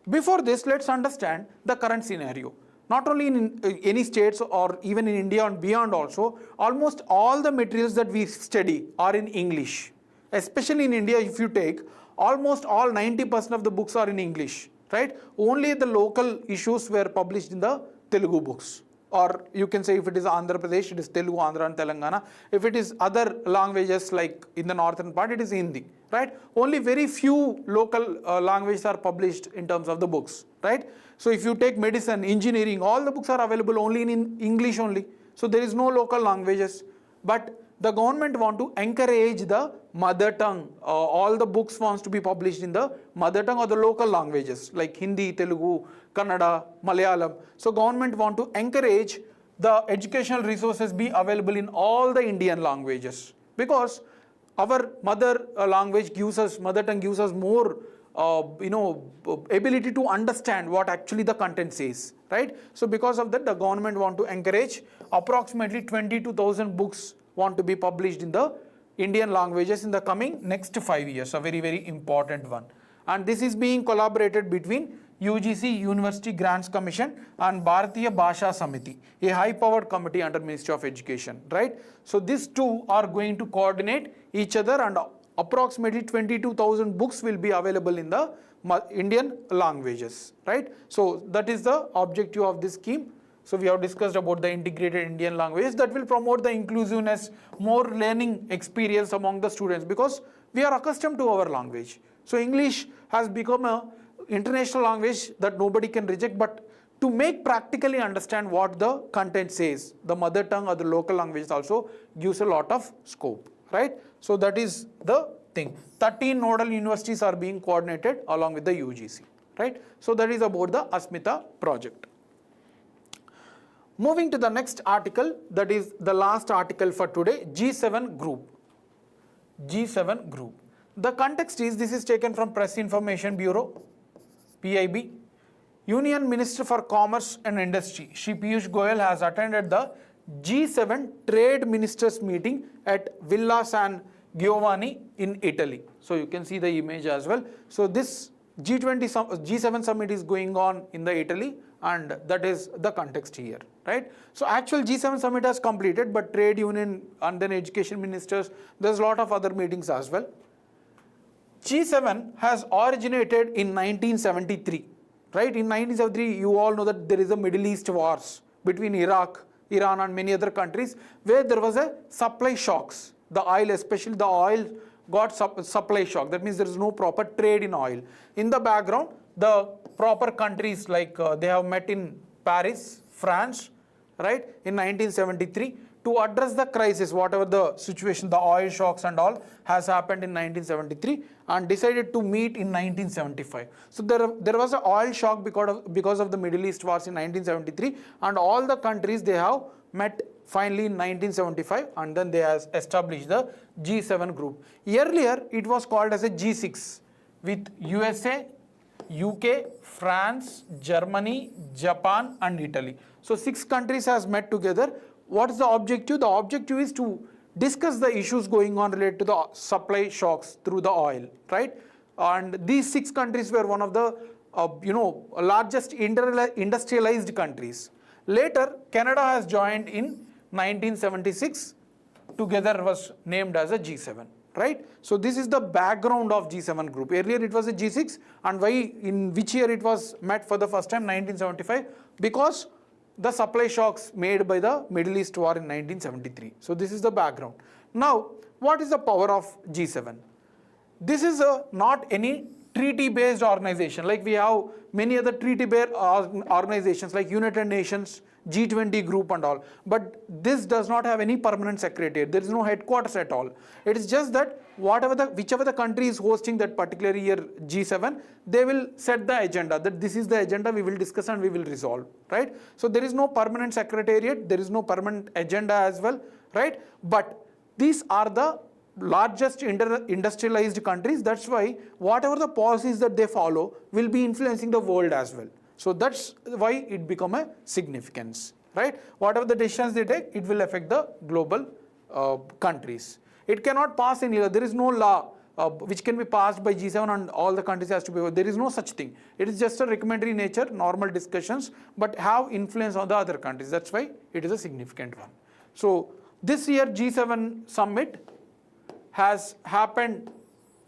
Before this, let's understand the current scenario. Not only in any states or even in India and beyond also, almost all the materials that we study are in English. Especially in India, if you take, almost all 90% of the books are in English, right? Only the local issues were published in the Telugu books. Or you can say if it is Andhra Pradesh, it is Telugu, Andhra and Telangana. If it is other languages like in the northern part, it is Hindi, right? Only very few local languages are published in terms of the books, right? So if you take medicine, engineering, all the books are available only in English only. So there is no local languages. But the government want to encourage the mother tongue. All the books wants to be published in the mother tongue or the local languages like Hindi, Telugu, Kannada, Malayalam. So government want to encourage the educational resources be available in all the Indian languages, because our mother language gives us, mother tongue gives us more ability to understand what actually the content says, right? So because of that, the government want to encourage approximately 22,000 books want to be published in the Indian languages in the coming next 5 years, a very, very important one. And this is being collaborated between UGC, University Grants Commission, and Bharatiya Bhasha Samiti, a high-powered committee under Ministry of Education, right? So these two are going to coordinate each other, and approximately 22,000 books will be available in the Indian languages, right? So that is the objective of this scheme. So we have discussed about the integrated Indian languages that will promote the inclusiveness, more learning experience among the students, because we are accustomed to our language. So English has become an international language that nobody can reject, but to make practically understand what the content says, the mother tongue or the local language also gives a lot of scope, right? So that is the thing. 13 nodal universities are being coordinated along with the UGC, right? So that is about the Asmita project. Moving to the next article, that is the last article for today, G7 group. G7 group. The context is, this is taken from Press Information Bureau, PIB. Union Minister for Commerce and Industry, Shri Piyush Goyal, has attended the G7 Trade Ministers meeting at Villa San Giovanni in Italy. So you can see the image as well. So this G7 summit is going on in the Italy, and that is the context here, right? So actual G7 summit has completed, but trade union and then education ministers, there's a lot of other meetings as well. G7 has originated in 1973, right? In 1973, you all know that there is a Middle East wars between Iraq, Iran and many other countries, where there was a supply shocks. The oil, especially the oil, got supply shock. That means there is no proper trade in oil. In the background, the proper countries like they have met in Paris, France, right, in 1973 to address the crisis, whatever the situation, the oil shocks and all has happened in 1973, and decided to meet in 1975. So there was an oil shock because of the Middle East wars in 1973, and all the countries, they have met finally in 1975, and then they have established the G7 group. Earlier, it was called as a G6 with USA, UK, France, Germany, Japan and Italy. So 6 countries has met together. What is the objective? The objective is to discuss the issues going on related to the supply shocks through the oil, right? And these 6 countries were one of the largest industrialized countries. Later, Canada has joined in 1976. Together was named as a G7, right? So this is the background of G7 group. Earlier it was a G6, and why, in which year it was met for the first time? 1975, because the supply shocks made by the Middle East war in 1973. So this is the background. Now, what is the power of G7? This is not any treaty-based organization. Like we have many other treaty-based organizations like United Nations, G20 group and all. But this does not have any permanent secretariat. There is no headquarters at all. It is just that whichever the country is hosting that particular year G7, they will set the agenda, that this is the agenda we will discuss and we will resolve, right? So there is no permanent secretariat, there is no permanent agenda as well, right? But these are the largest industrialized countries. That's why whatever the policies that they follow will be influencing the world as well. So that's why it become a significance, right? Whatever the decisions they take, it will affect the global countries. It cannot pass any law. There is no law which can be passed by G7 and all the countries has to be. There is no such thing. It is just a recommendatory nature, normal discussions, but have influence on the other countries. That's why it is a significant one. So this year G7 summit has happened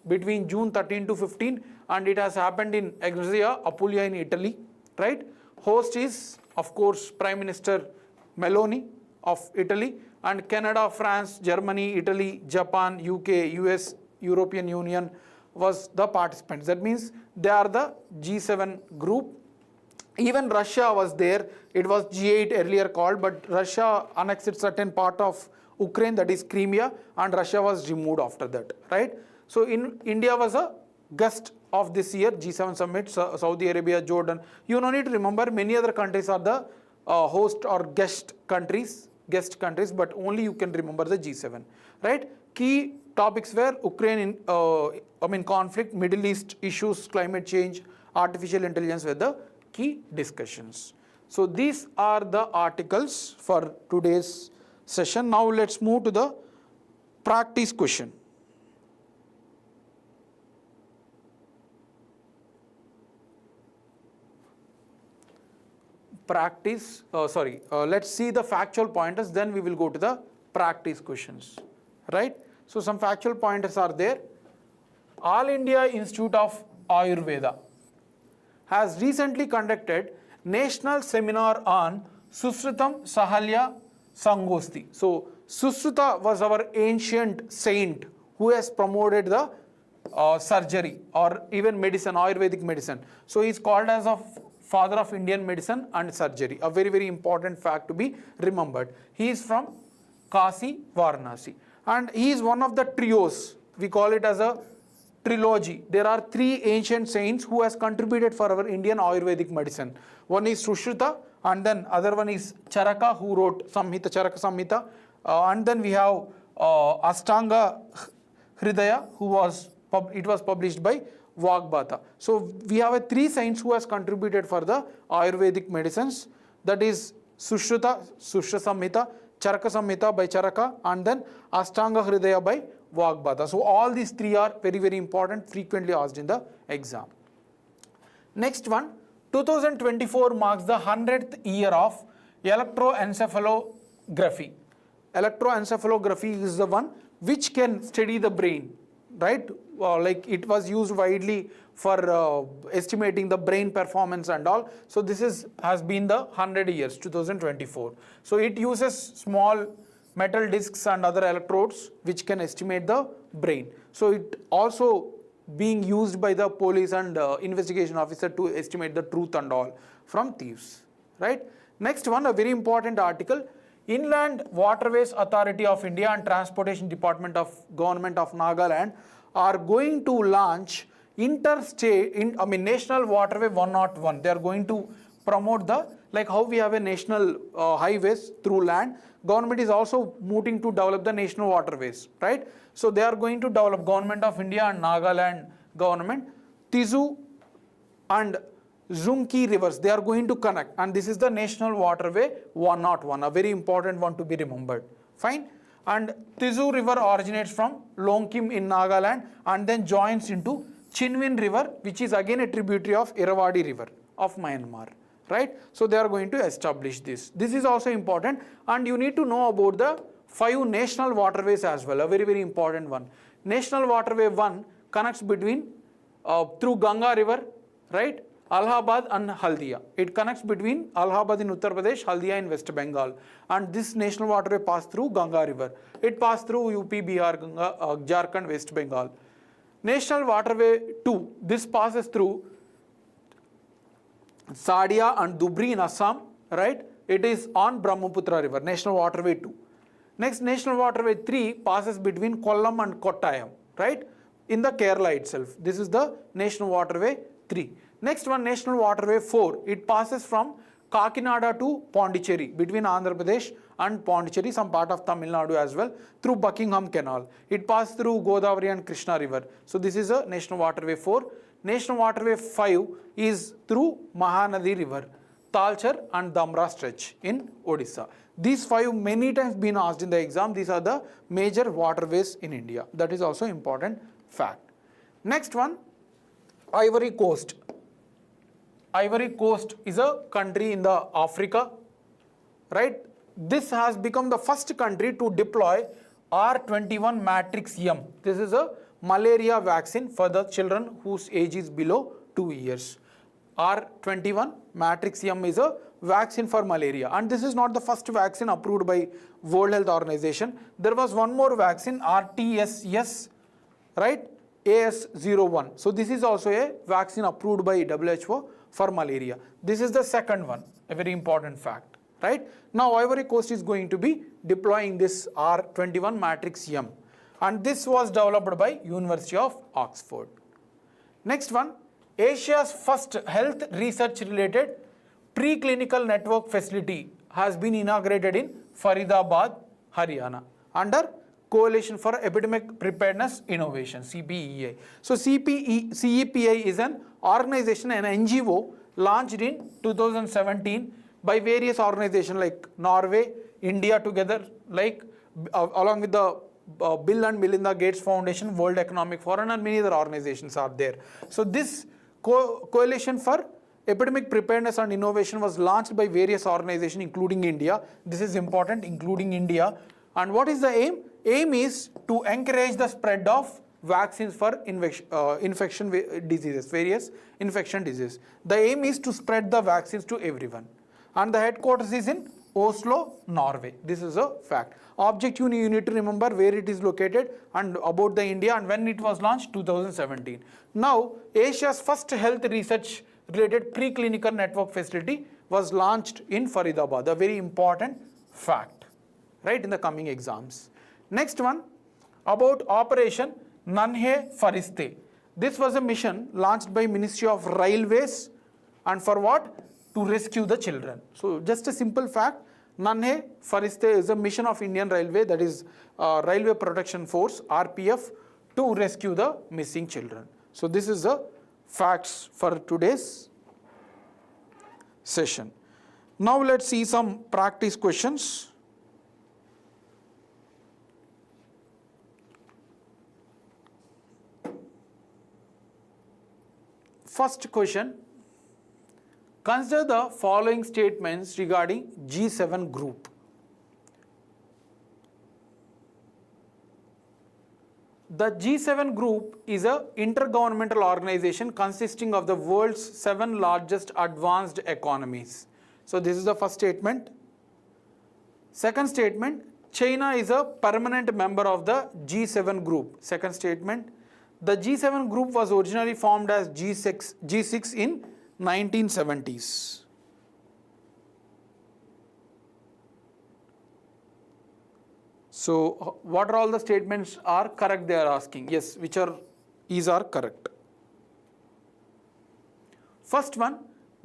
between June 13 to 15, and it has happened in Exia, Apulia in Italy, right? Host is, of course, Prime Minister Meloni of Italy, and Canada, France, Germany, Italy, Japan, UK, US, European Union was the participants. That means they are the G7 group. Even Russia was there. It was G8 earlier called, but Russia annexed certain part of Ukraine, that is Crimea, and Russia was removed after that, right? So India was a guest of this year G7 summit. Saudi Arabia, Jordan. You don't need to remember, many other countries are the host or guest countries, but only you can remember the G7, right? Key topics were Ukraine, conflict, Middle East issues, climate change, artificial intelligence were the key discussions. So these are the articles for today's session. Now let's move to the practice question. Let's see the factual pointers, then we will go to the practice questions, right? So some factual pointers are there. All India Institute of Ayurveda has recently conducted national seminar on Susrutam Sahalya Sangosti. So Susruta was our ancient saint who has promoted the surgery or even medicine, Ayurvedic medicine. So he is called as a father of Indian medicine and surgery. A very, very important fact to be remembered. He is from Kasi, Varanasi. and he is one of the trios. We call it as a trilogy. There are three ancient saints who has contributed for our Indian Ayurvedic medicine. One is Sushruta, and then other one is Charaka, who wrote Samhita, Charaka Samhita, and then we have Ashtanga Hridaya, it was published by Vagbhata. So we have a three saints who has contributed for the Ayurvedic medicines, that is Sushruta, Sushra Samhita, Charaka Samhita by Charaka, and then Ashtanga Hridaya by Vagbhata. So all these three are very, very important, frequently asked in the exam. Next one, 2024 marks the 100th year of electroencephalography. Electroencephalography is the one which can study the brain, right? Like it was used widely for estimating the brain performance and all. So this has been the 100 years, 2024. So it uses small metal discs and other electrodes which can estimate the brain. So it also being used by the police and investigation officer to estimate the truth and all from thieves, right? Next one, a very important article. Inland Waterways Authority of India and Transportation Department of Government of Nagaland are going to launch National Waterway 101. They are going to promote the, like how we have a national highways through land, government is also moving to develop the national waterways, right? So they are going to develop, Government of India and Nagaland government, Tizu and Zunki rivers, they are going to connect, and this is the National Waterway 101, a very important one to be remembered. Fine. And Tizu river originates from Longkim in Nagaland and then joins into Chinwin river, which is again a tributary of Irrawaddy river of Myanmar, right? So they are going to establish this. This is also important, and you need to know about the 5 national waterways as well, a very, very important one. National Waterway 1 connects between through Ganga river, right? Allahabad and Haldia. It connects between Allahabad in Uttar Pradesh, Haldia in West Bengal. And this national waterway passed through Ganga river. It passed through UP, Bihar, Jharkhand, West Bengal. National Waterway 2, this passes through Sadia and Dhubri in Assam, right? It is on Brahmaputra river, National Waterway 2. Next, National Waterway 3 passes between Kollam and Kottayam, right? In the Kerala itself. This is the National Waterway 3. Next one, National Waterway 4. It passes from Kakinada to Pondicherry, between Andhra Pradesh and Pondicherry, some part of Tamil Nadu as well, through Buckingham Canal. It passes through Godavari and Krishna river. So this is a National Waterway 4. National Waterway 5 is through Mahanadi river, Talcher and Damra stretch in Odisha. These 5 many times been asked in the exam. These are the major waterways in India. That is also important fact. Next one, Ivory Coast. Ivory Coast is a country in the Africa, right? This has become the first country to deploy R21 Matrix M. This is a malaria vaccine for the children whose age is below 2 years. R21 Matrix M is a vaccine for malaria, and this is not the first vaccine approved by World Health Organization. There was one more vaccine, RTSS, right? AS01. So this is also a vaccine approved by WHO for malaria. This is the second one, a very important fact, right? Now Ivory Coast is going to be deploying this R21 Matrix M, and this was developed by University of Oxford. Next one, Asia's first health research related preclinical network facility has been inaugurated in Faridabad, Haryana, under Coalition for Epidemic Preparedness Innovation, CPEI. So CEPI is an organization, an NGO launched in 2017 by various organizations like Norway, India together, like along with the Bill and Melinda Gates Foundation, World Economic Forum, and many other organizations are there. So this Coalition for Epidemic Preparedness and Innovation was launched by various organizations, including India. This is important, including India. And what is the aim? Aim is to encourage the spread of vaccines for infection diseases, various infection diseases. The aim is to spread the vaccines to everyone. And the headquarters is in Oslo, Norway. This is a fact. Objective, you need to remember where it is located and about the India and when it was launched, 2017. Now, Asia's first health research related preclinical network facility was launched in Faridabad, a very important fact, right, in the coming exams. Next one, about Operation Nanhe Fariste. This was a mission launched by Ministry of Railways, and for what? To rescue the children. So just a simple fact, Nanhe Fariste is a mission of Indian Railway, that is Railway Protection Force, RPF, to rescue the missing children. So this is the facts for today's session. Now let's see some practice questions. First question, consider the following statements regarding G7 group. The G7 group is an intergovernmental organization consisting of the world's 7 largest advanced economies. So this is the first statement. Second statement, China is a permanent member of the G7 group. Second statement, the G7 group was originally formed as G6 in 1970s. So what are all the statements are correct, they are asking? Yes, which are correct. First one,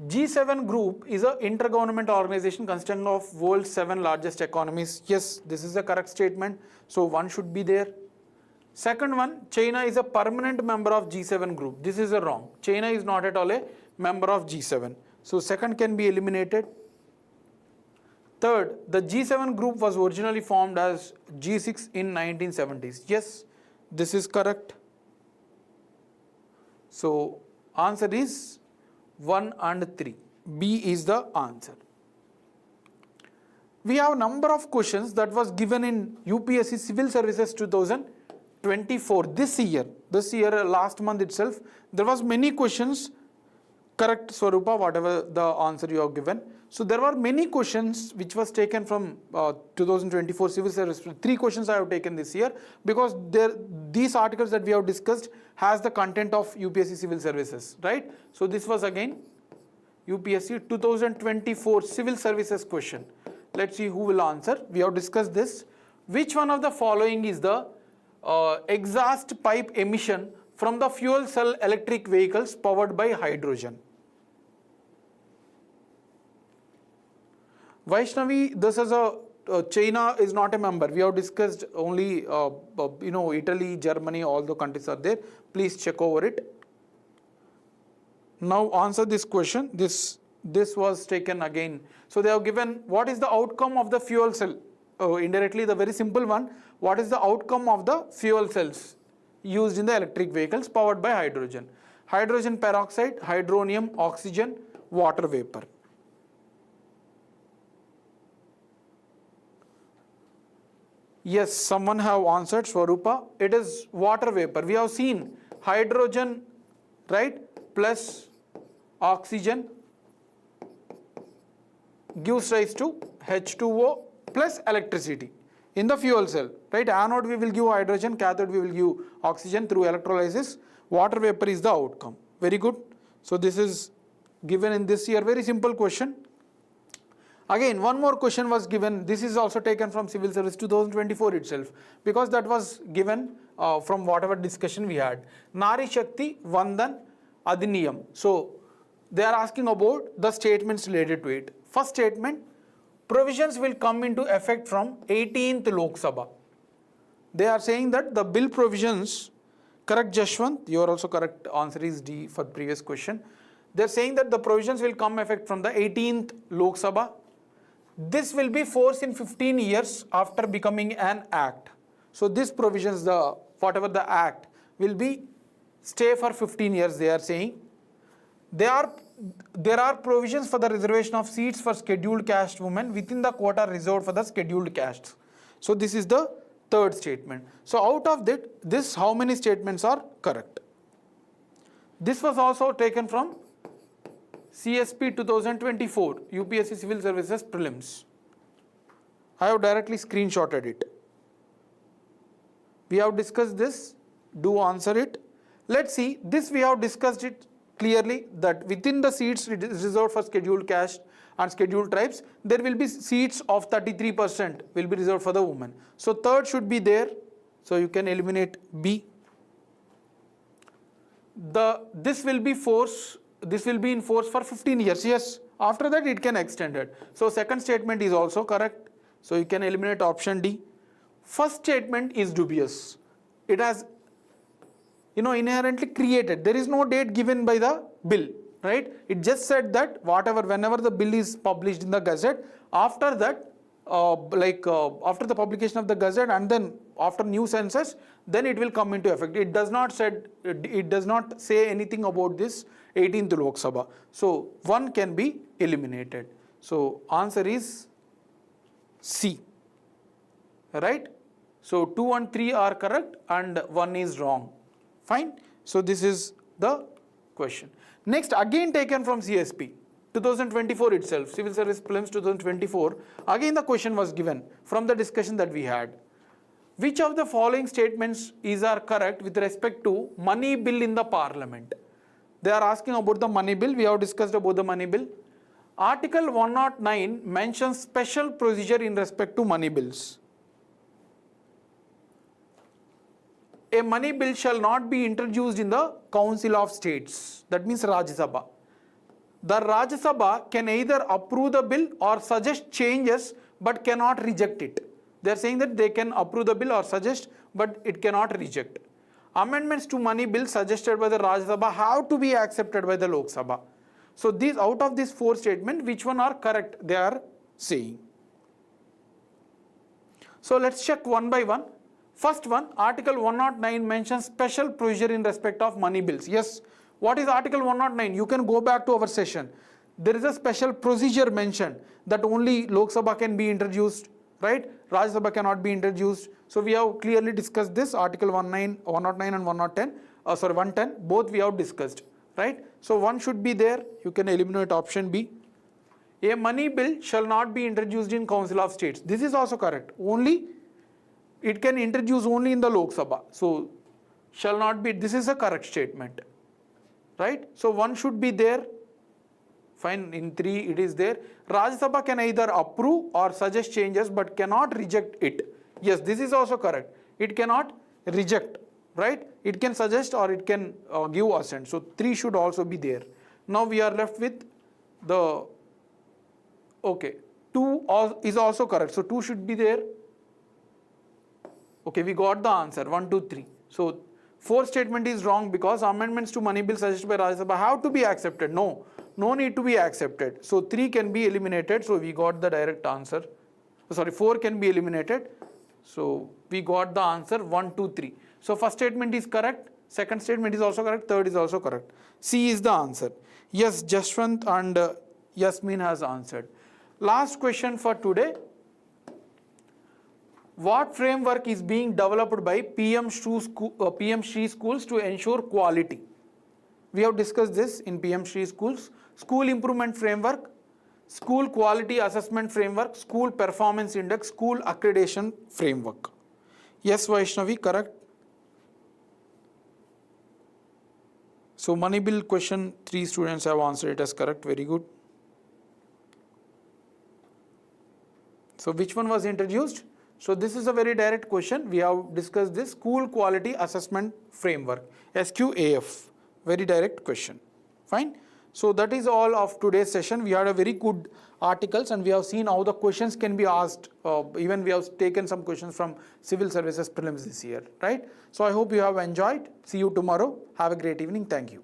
G7 group is an intergovernmental organization consisting of world's 7 largest economies. Yes, this is a correct statement. So one should be there. Second one, China is a permanent member of G7 group. This is a wrong. China is not at all a member of G7. So second can be eliminated. Third, the G7 group was originally formed as G6 in 1970s. Yes, this is correct. So answer is 1 and 3. B is the answer. We have a number of questions that was given in UPSC Civil Services 2024 this year, last month itself. There was many questions. Correct, Swarupa, whatever the answer you have given. So there were many questions which was taken from 2024 Civil Service. 3 questions I have taken this year because these articles that we have discussed has the content of UPSC Civil Services, right? So this was again UPSC 2024 Civil Services question. Let's see who will answer. We have discussed this. Which one of the following is the exhaust pipe emission from the fuel cell electric vehicles powered by hydrogen? Vaishnavi, this is China is not a member. We have discussed only Italy, Germany, all the countries are there. Please check over it. Now answer this question. This was taken again. So they have given what is the outcome of the fuel cell. Indirectly, the very simple one. What is the outcome of the fuel cells used in the electric vehicles powered by hydrogen? Hydrogen peroxide, hydronium, oxygen, water vapor. Yes, someone have answered, Swarupa. It is water vapor. We have seen hydrogen, right, plus oxygen gives rise to H2O plus electricity in the fuel cell, right? Anode we will give hydrogen, cathode we will give oxygen through electrolysis. Water vapor is the outcome. Very good. So this is given in this year. Very simple question. Again, one more question was given. This is also taken from Civil Service 2024 itself because that was given from whatever discussion we had. Nari Shakti Vandan Adhiniyam. So they are asking about the statements related to it. First statement, provisions will come into effect from 18th Lok Sabha. They are saying that the bill provisions, correct Jashwant, you are also correct, answer is D for previous question. They are saying that the provisions will come effect from the 18th Lok Sabha. This will be forced in 15 years after becoming an act. So this provisions, whatever the act will be stay for 15 years, they are saying. There are provisions for the reservation of seats for scheduled caste women within the quota reserved for the scheduled castes. So this is the third statement. So out of that, this how many statements are correct? This was also taken from CSP 2024 UPSC Civil Services Prelims. I have directly screenshotted it. We have discussed this. Do answer it. Let's see. This we have discussed it clearly that within the seats reserved for scheduled caste and scheduled tribes, there will be seats of 33% will be reserved for the women. So third should be there. So you can eliminate B. This will be in force for 15 years. Yes, after that it can extend it. So second statement is also correct. So you can eliminate option D. First statement is dubious. It has inherently created. There is no date given by the bill, right? It just said that whenever the bill is published in the Gazette, after that, after the publication of the Gazette and then after new census, then it will come into effect. It does not say anything about this 18th Lok Sabha. So one can be eliminated. So answer is C, right? So 2 and 3 are correct and 1 is wrong. Fine. So this is the question. Next, again taken from CSP 2024 itself, Civil Service Prelims 2024. Again the question was given from the discussion that we had. Which of the following statements are correct with respect to money bill in the parliament? They are asking about the money bill. We have discussed about the money bill. Article 109 mentions special procedure in respect to money bills. A money bill shall not be introduced in the Council of States. That means Rajya Sabha. The Rajya Sabha can either approve the bill or suggest changes but cannot reject it. They are saying that they can approve the bill or suggest but it cannot reject. Amendments to money bills suggested by the Rajya Sabha have to be accepted by the Lok Sabha. So these, out of these 4 statements, which one are correct? They are saying. So let's check one by one. First one, Article 109 mentions special procedure in respect of money bills. Yes, what is Article 109? You can go back to our session. There is a special procedure mentioned that only Lok Sabha can be introduced, right? Rajya Sabha cannot be introduced. So we have clearly discussed this, Article 109 and 110, both we have discussed, right? So one should be there. You can eliminate option B. A money bill shall not be introduced in Council of States. This is also correct. It can introduce only in the Lok Sabha. So shall not be, this is a correct statement, right? So one should be there. Fine, in 3 it is there. Rajya Sabha can either approve or suggest changes but cannot reject it. Yes, this is also correct. It cannot reject, right? It can suggest or it can give assent. So 3 should also be there. Now we are left with the, okay, 2 is also correct. So 2 should be there. Okay, we got the answer, 1, 2, 3. So 4th statement is wrong because amendments to money bill suggested by Rajya Sabha have to be accepted. No need to be accepted. So 3 can be eliminated. So we got the direct answer. 4 can be eliminated. So we got the answer 1, 2, 3. So first statement is correct. Second statement is also correct. Third is also correct. C is the answer. Yes, Jashwant and Yasmin has answered. Last question for today. What framework is being developed by PM Shri schools to ensure quality? We have discussed this in PM Shri schools. School improvement framework, school quality assessment framework, school performance index, school accreditation framework. Yes, Vaishnavi, correct. So money bill question, 3 students have answered it as correct. Very good. So which one was introduced? So this is a very direct question. We have discussed this school quality assessment framework, SQAF. Very direct question. Fine. So that is all of today's session. We had a very good articles and we have seen how the questions can be asked. Even we have taken some questions from Civil Services Prelims this year, right? So I hope you have enjoyed. See you tomorrow. Have a great evening. Thank you.